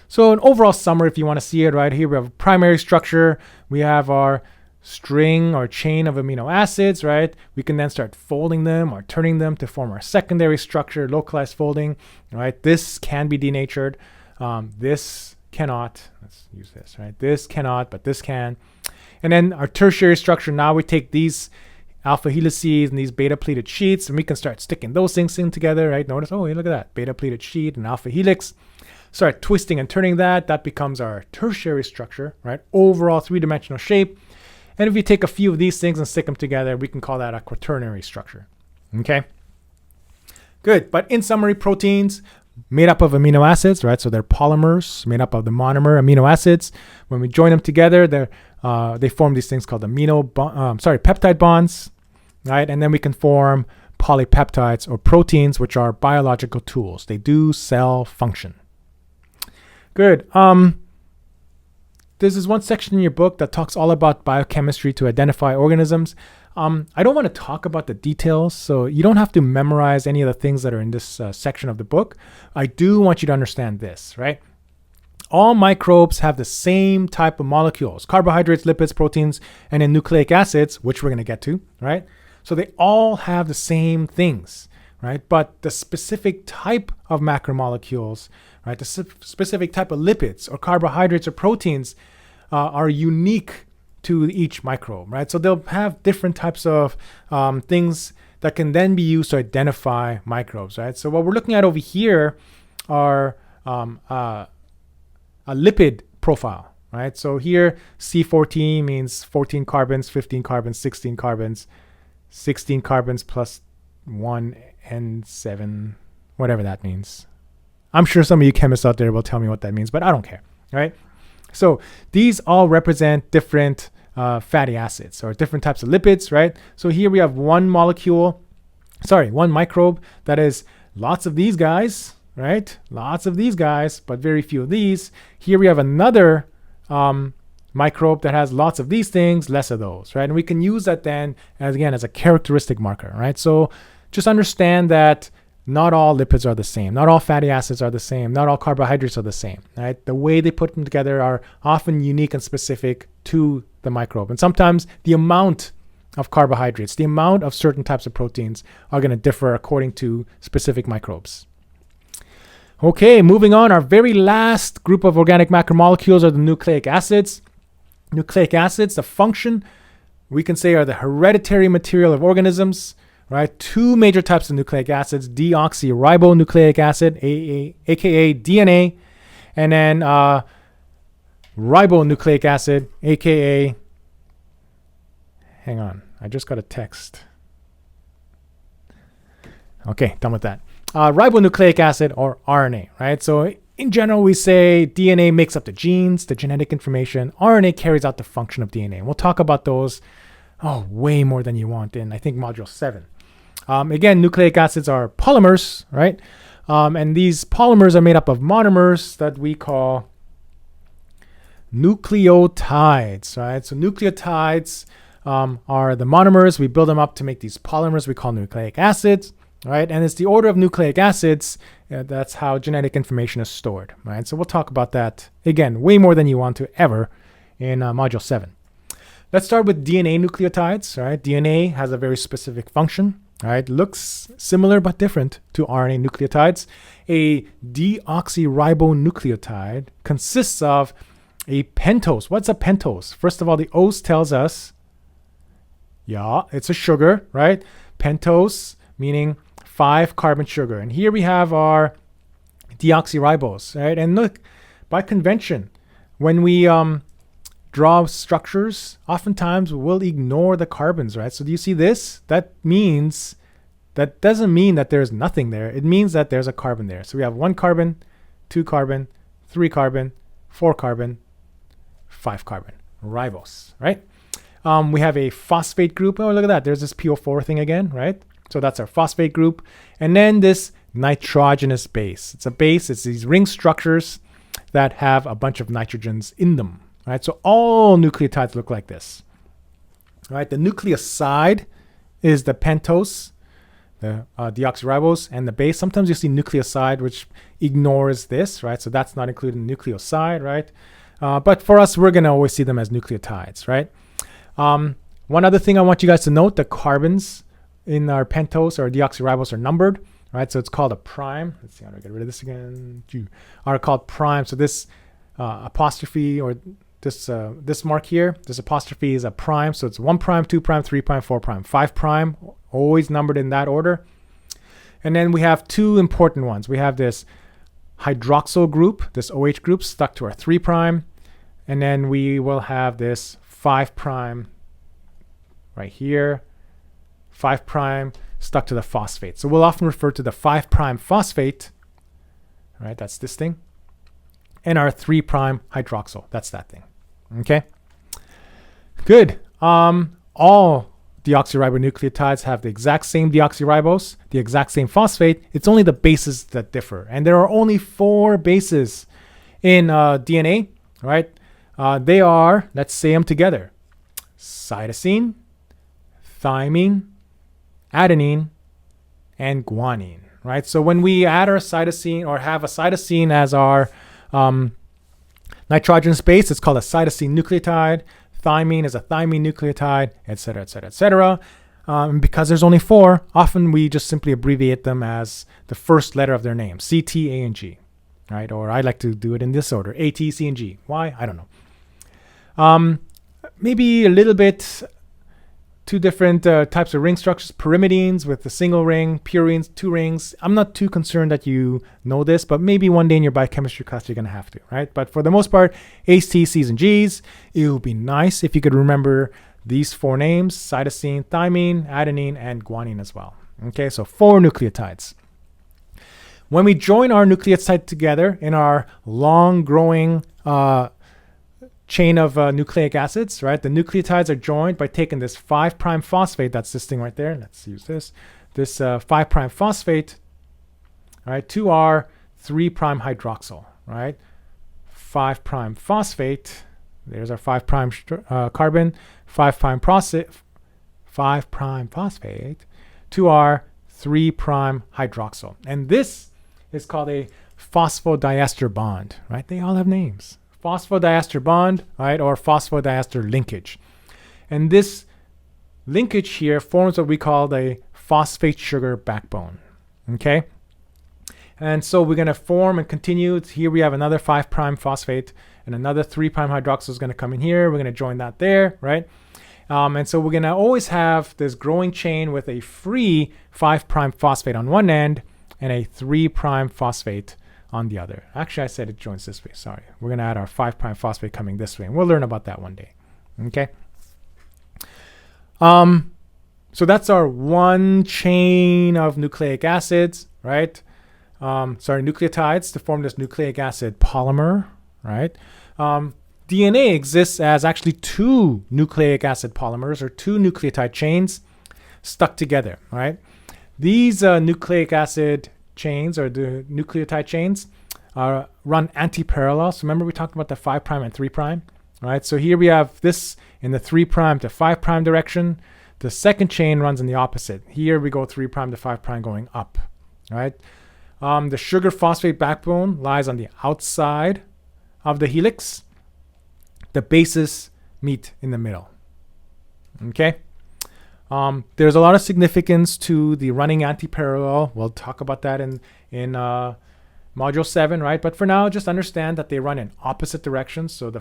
So an overall summary, if you want to see it, right here, we have a primary structure. We have our string or chain of amino acids, right? We can then start folding them or turning them to form our secondary structure, localized folding, right? This can be denatured. This cannot. Let's use this, right? This cannot, but this can. And then our tertiary structure, now we take these alpha helices and these beta pleated sheets, and we can start sticking those things in together, right? Notice, oh, hey, look at that, beta pleated sheet and alpha helix. Start twisting and turning that. That becomes our tertiary structure, right? Overall 3-dimensional shape. And if you take a few of these things and stick them together, we can call that a quaternary structure, okay? Good, but in summary, proteins made up of amino acids, right? So they're polymers made up of the monomer amino acids. When we join them together, they form these things called peptide bonds, right? And then we can form polypeptides or proteins, which are biological tools. They do cell function. Good. There's this one section in your book that talks all about biochemistry to identify organisms. I don't want to talk about the details, so you don't have to memorize any of the things that are in this section of the book. I do want you to understand this, right? All microbes have the same type of molecules: carbohydrates, lipids, proteins, and then nucleic acids, which we're going to get to, right? So they all have the same things, right? But the specific type of macromolecules, right, the specific type of lipids or carbohydrates or proteins are unique to each microbe, right? So they'll have different types of things that can then be used to identify microbes, right? So what we're looking at over here are a lipid profile, right? So here C14 means 14 carbons, 15 carbons, 16 carbons, 16 carbons plus 1 and 7, whatever that means. I'm sure some of you chemists out there will tell me what that means, but I don't care, right? So these all represent different fatty acids or different types of lipids, right? So here we have one microbe that is lots of these guys, right? Lots of these guys, but very few of these. Here we have another microbe that has lots of these things, less of those, right? And we can use that then as a characteristic marker, right? So just understand that not all lipids are the same. Not all fatty acids are the same. Not all carbohydrates are the same, right? The way they put them together are often unique and specific to the microbe. And sometimes the amount of carbohydrates, the amount of certain types of proteins are going to differ according to specific microbes. Okay, moving on. Our very last group of organic macromolecules are the nucleic acids. Nucleic acids, the function, we can say, are the hereditary material of organisms, right? Two major types of nucleic acids: deoxyribonucleic acid, aka DNA, and then ribonucleic acid, aka, hang on, I just got a text. Okay, done with that. Ribonucleic acid, or RNA, right? So in general, we say DNA makes up the genes, the genetic information. RNA carries out the function of DNA. We'll talk about those way more than you want in, I think, Module 7. Again, nucleic acids are polymers, right? And these polymers are made up of monomers that we call nucleotides, right? So nucleotides are the monomers. We build them up to make these polymers we call nucleic acids, right? And it's the order of nucleic acids. That's how genetic information is stored, right? So we'll talk about that, again, way more than you want to ever in Module 7. Let's start with DNA nucleotides, right? DNA has a very specific function, right? Looks similar but different to RNA nucleotides. A deoxyribonucleotide consists of a pentose. What's a pentose? First of all, the O's tells us, it's a sugar, right? Pentose meaning 5 carbon sugar. And here we have our deoxyribose, right? And look, by convention, when we draw structures, oftentimes we'll ignore the carbons, right? So do you see this? That doesn't mean that there's nothing there. It means that there's a carbon there. So we have 1 carbon, 2 carbon, 3 carbon, 4 carbon, 5 carbon, ribose, right? We have a phosphate group. Oh, look at that. There's this PO4 thing again, right? So that's our phosphate group. And then this nitrogenous base. It's a base. It's these ring structures that have a bunch of nitrogens in them, right? So all nucleotides look like this, right? The nucleoside is the pentose, the deoxyribose, and the base. Sometimes you see nucleoside, which ignores this, right? So that's not included in nucleoside, right? But for us, we're going to always see them as nucleotides, right? One other thing I want you guys to note, the carbons in our pentose or deoxyribose are numbered, right? So it's called a prime. Let's see how do I get rid of this again. Are called prime. So this apostrophe or this mark here, this apostrophe is a prime. So it's 1 prime, 2 prime, 3 prime, 4 prime, 5 prime, always numbered in that order. And then we have 2 important ones. We have this hydroxyl group, this OH group stuck to our 3 prime. And then we will have this 5 prime right here, 5 prime stuck to the phosphate. So we'll often refer to the 5 prime phosphate, right? That's this thing. And our 3 prime hydroxyl. That's that thing. Okay. Good. All deoxyribonucleotides have the exact same deoxyribose, the exact same phosphate. It's only the bases that differ. And there are only 4 bases in DNA, right? They are, let's say them together: cytosine, thymine, adenine, and guanine, right? So when we add our cytosine or have a cytosine as our Nitrogenous base is called a cytosine nucleotide. Thymine is a thymine nucleotide, etc., etc., etc. Because there's only 4, often we just simply abbreviate them as the first letter of their name, C, T, A, and G, right? Or I like to do it in this order, A, T, C, and G. Why? I don't know. Maybe a little bit 2 different types of ring structures, pyrimidines with a single ring, purines, 2 rings. I'm not too concerned that you know this, but maybe one day in your biochemistry class you're going to have to, right? But for the most part, A's, T's, C's, and G's. It would be nice if you could remember these 4 names: cytosine, thymine, adenine, and guanine as well. Okay, so 4 nucleotides. When we join our nucleotides together in our long-growing chain of nucleic acids, right? The nucleotides are joined by taking this 5' phosphate, that's this thing right there. Let's use this 5' phosphate, right, to our 3' hydroxyl, right? 5' phosphate, there's our 5' carbon, 5' phosphate to our 3' hydroxyl. And this is called a phosphodiester bond, right? They all have names. Phosphodiester bond, right, or phosphodiester linkage. And this linkage here forms what we call the phosphate sugar backbone, okay? And so we're going to form and continue. Here we have another 5' phosphate and another 3' hydroxyl is going to come in here. We're going to join that there, right? And so we're going to always have this growing chain with a free 5' phosphate on one end and a 3' phosphate on the other. Actually, I said it joins this way. Sorry. We're going to add our 5' phosphate coming this way, and we'll learn about that one day. Okay. So that's our one chain of nucleic acids, right? Nucleotides to form this nucleic acid polymer, right? DNA exists as actually 2 nucleic acid polymers or 2 nucleotide chains stuck together, right? These nucleic acid chains or the nucleotide chains run anti-parallel. So remember we talked about the 5' and 3', right? So here we have this in the 3' to 5' direction. The second chain runs in the opposite. Here we go 3' to 5' going up, right? The sugar phosphate backbone lies on the outside of the helix. The bases meet in the middle, okay? There's a lot of significance to the running anti-parallel. We'll talk about that in module 7, right? But for now, just understand that they run in opposite directions. So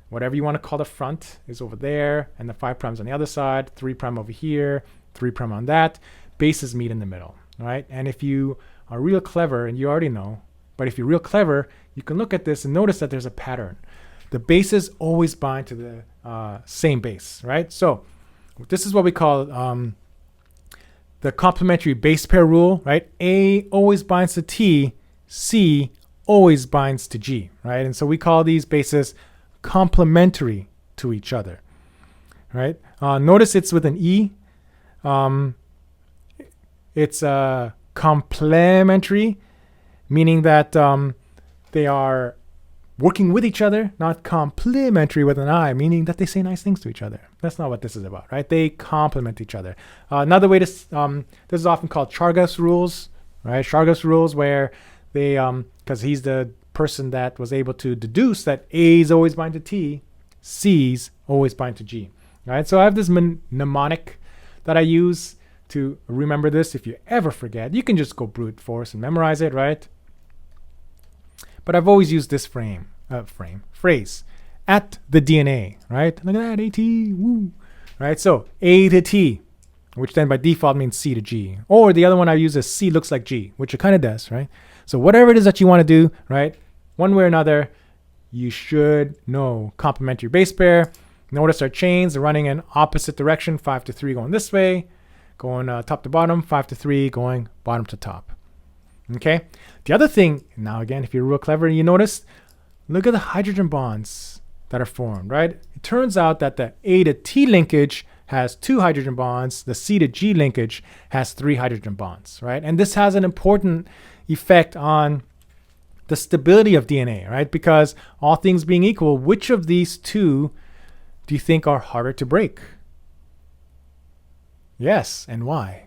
whatever you want to call the front is over there, and the 5' on the other side, 3' over here, 3' on that. Bases meet in the middle, right? And if you are real clever, and you already know, but if you're real clever, you can look at this and notice that there's a pattern. The bases always bind to the same base, right? So this is what we call the complementary base pair rule, right? A always binds to T, C always binds to G, right? And so we call these bases complementary to each other, right? Notice it's with an E. It's complementary, meaning that they are working with each other, not complementary with an I, meaning that they say nice things to each other. That's not what this is about, right? They complement each other. Another way to, this is often called Chargas rules, right? Chargas rules where they, because he's the person that was able to deduce that A's always bind to T, C's always bind to G, right? So I have this mnemonic that I use to remember this. If you ever forget, you can just go brute force and memorize it, right? But I've always used this phrase, at the DNA, right? Look at that, AT, woo, right? So A to T, which then by default means C to G. Or the other one I use is C looks like G, which it kind of does, right? So whatever it is that you want to do, right? One way or another, you should know complementary base pair. Notice our chains are running in opposite direction, 5 to 3 going this way, going top to bottom, 5 to 3 going bottom to top. Okay. The other thing, now again, if you're real clever, you notice, look at the hydrogen bonds that are formed, right? It turns out that the A to T linkage has 2 hydrogen bonds. The C to G linkage has 3 hydrogen bonds, right? And this has an important effect on the stability of DNA, right? Because all things being equal, which of these 2 do you think are harder to break? Yes, and why?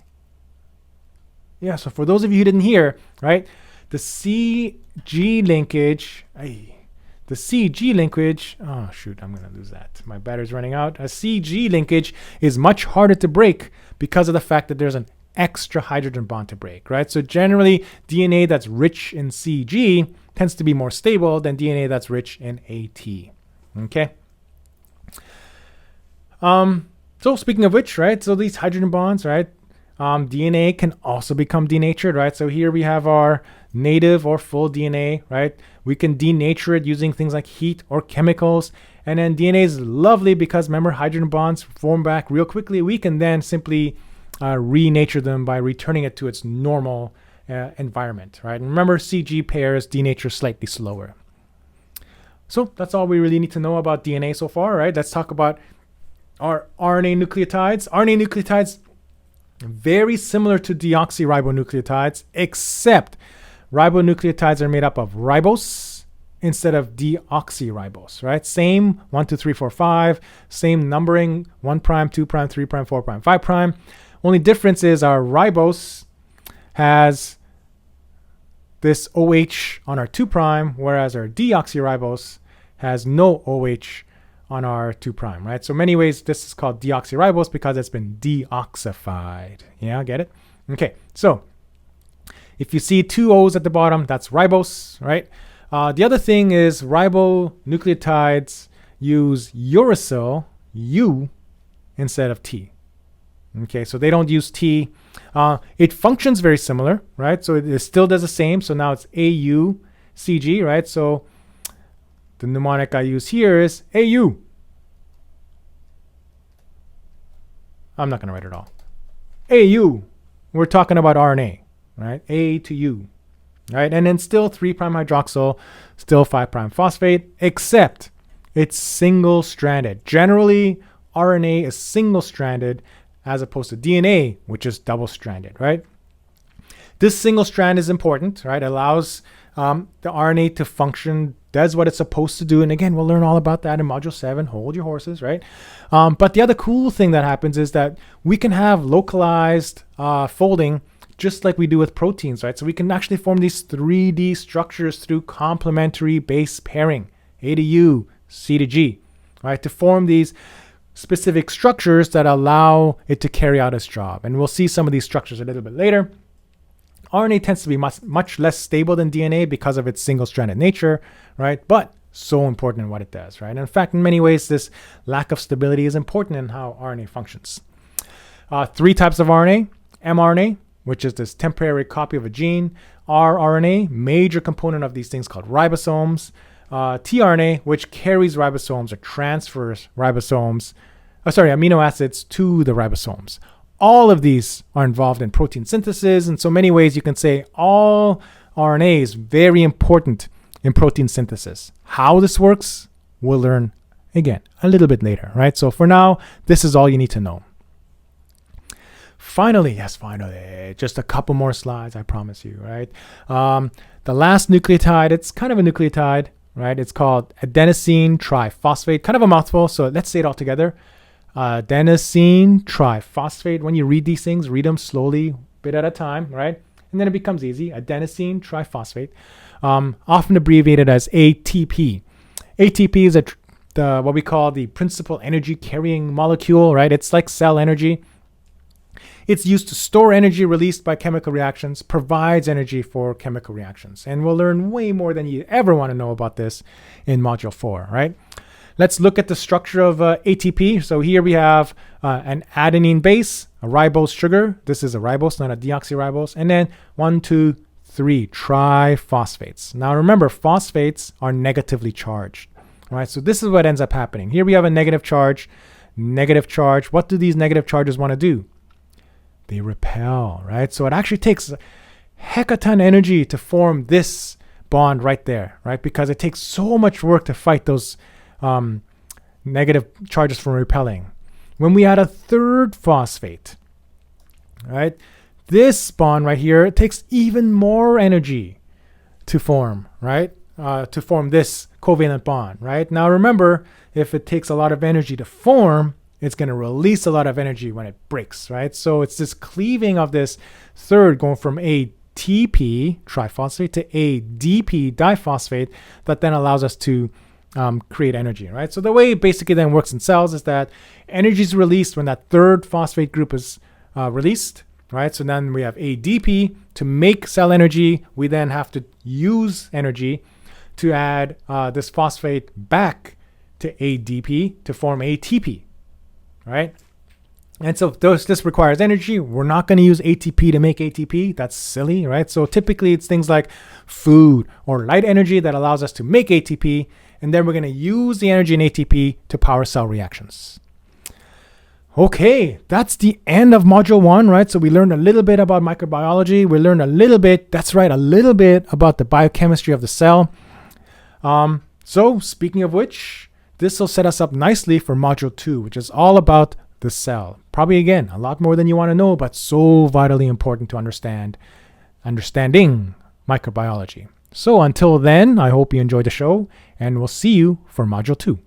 Yeah, so for those of you who didn't hear, right, the C-G linkage, the the CG linkage, oh shoot, I'm going to lose that. My battery's running out. A CG linkage is much harder to break because of the fact that there's an extra hydrogen bond to break, right? So generally, DNA that's rich in CG tends to be more stable than DNA that's rich in AT, okay? So speaking of which, right, so these hydrogen bonds, right, DNA can also become denatured, right? So here we have our native or full DNA, right? We can denature it using things like heat or chemicals. And then DNA is lovely because remember, hydrogen bonds form back real quickly. We can then simply renature them by returning it to its normal environment, right? And remember, CG pairs denature slightly slower. So that's all we really need to know about DNA so far, right? Let's talk about our RNA nucleotides. RNA nucleotides, very similar to deoxyribonucleotides, except ribonucleotides are made up of ribose instead of deoxyribose, right? Same 1, 2, 3, 4, 5, same numbering, 1 prime, 2 prime, 3 prime, 4 prime, 5 prime. Only difference is our ribose has this OH on our 2 prime, whereas our deoxyribose has no OH on our 2 prime, right? So many ways this is called deoxyribose because it's been deoxified. Yeah, get it? Okay, so if you see 2 O's at the bottom, that's ribose, right? The other thing is ribonucleotides use uracil, U, instead of T. Okay, so they don't use T. It functions very similar, right? So it still does the same. So now it's AUCG, right? So the mnemonic I use here is AU. I'm not going to write it all. AU. We're talking about RNA, right? A to U, right? And then still 3' hydroxyl, still 5' phosphate, except it's single-stranded. Generally, RNA is single-stranded as opposed to DNA, which is double-stranded, right? This single strand is important, right? It allows the RNA to function, does what it's supposed to do. And again, we'll learn all about that in Module 7. Hold your horses, right? But the other cool thing that happens is that we can have localized folding just like we do with proteins, right? So we can actually form these 3D structures through complementary base pairing, A to U, C to G, right? To form these specific structures that allow it to carry out its job. And we'll see some of these structures a little bit later. RNA tends to be much less stable than DNA because of its single-stranded nature, right? But so important in what it does, right? And in fact, in many ways, this lack of stability is important in how RNA functions. 3 types of RNA: mRNA, which is this temporary copy of a gene; rRNA, major component of these things called ribosomes; tRNA, which carries ribosomes or transfers amino acids to the ribosomes. All of these are involved in protein synthesis. In so many ways, you can say all RNA is very important in protein synthesis. How this works, we'll learn again a little bit later, right? So for now, this is all you need to know. Finally, just a couple more slides, I promise you, right? The last nucleotide, it's kind of a nucleotide, right? It's called adenosine triphosphate, kind of a mouthful. So let's say it all together. Adenosine triphosphate. When you read these things, read them slowly, a bit at a time, right? And then it becomes easy. Adenosine triphosphate, often abbreviated as ATP. ATP is what we call the principal energy carrying molecule, right? It's like cell energy. It's used to store energy released by chemical reactions, provides energy for chemical reactions. And we'll learn way more than you ever want to know about this in Module 4, right? Let's look at the structure of ATP. So here we have an adenine base, a ribose sugar. This is a ribose, not a deoxyribose. And then 1, 2, 3 triphosphates. Now remember, phosphates are negatively charged, right? So this is what ends up happening. Here we have a negative charge, negative charge. What do these negative charges want to do? They repel, right? So it actually takes a heck of a ton of energy to form this bond right there, right? Because it takes so much work to fight those negative charges from repelling. When we add a third phosphate, right? This bond right here, it takes even more energy to form, right? To form this covalent bond, right? Now remember, if it takes a lot of energy to form, it's going to release a lot of energy when it breaks, right? So it's this cleaving of this third going from a ATP triphosphate to ADP diphosphate that then allows us to create energy, right? So the way it basically then works in cells is that energy is released when that third phosphate group is released, right? So then we have ADP to make cell energy. We then have to use energy to add this phosphate back to ADP to form ATP, right? And so this requires energy. We're not going to use ATP to make ATP. That's silly, right? So typically it's things like food or light energy that allows us to make ATP, and then we're going to use the energy in ATP to power cell reactions. Okay, that's the end of module 1, right? So we learned a little bit about microbiology. We learned a little bit about the biochemistry of the cell. So speaking of which, this will set us up nicely for module 2, which is all about the cell. Probably, again, a lot more than you want to know, but so vitally important to understanding microbiology. So until then, I hope you enjoyed the show, and we'll see you for module 2.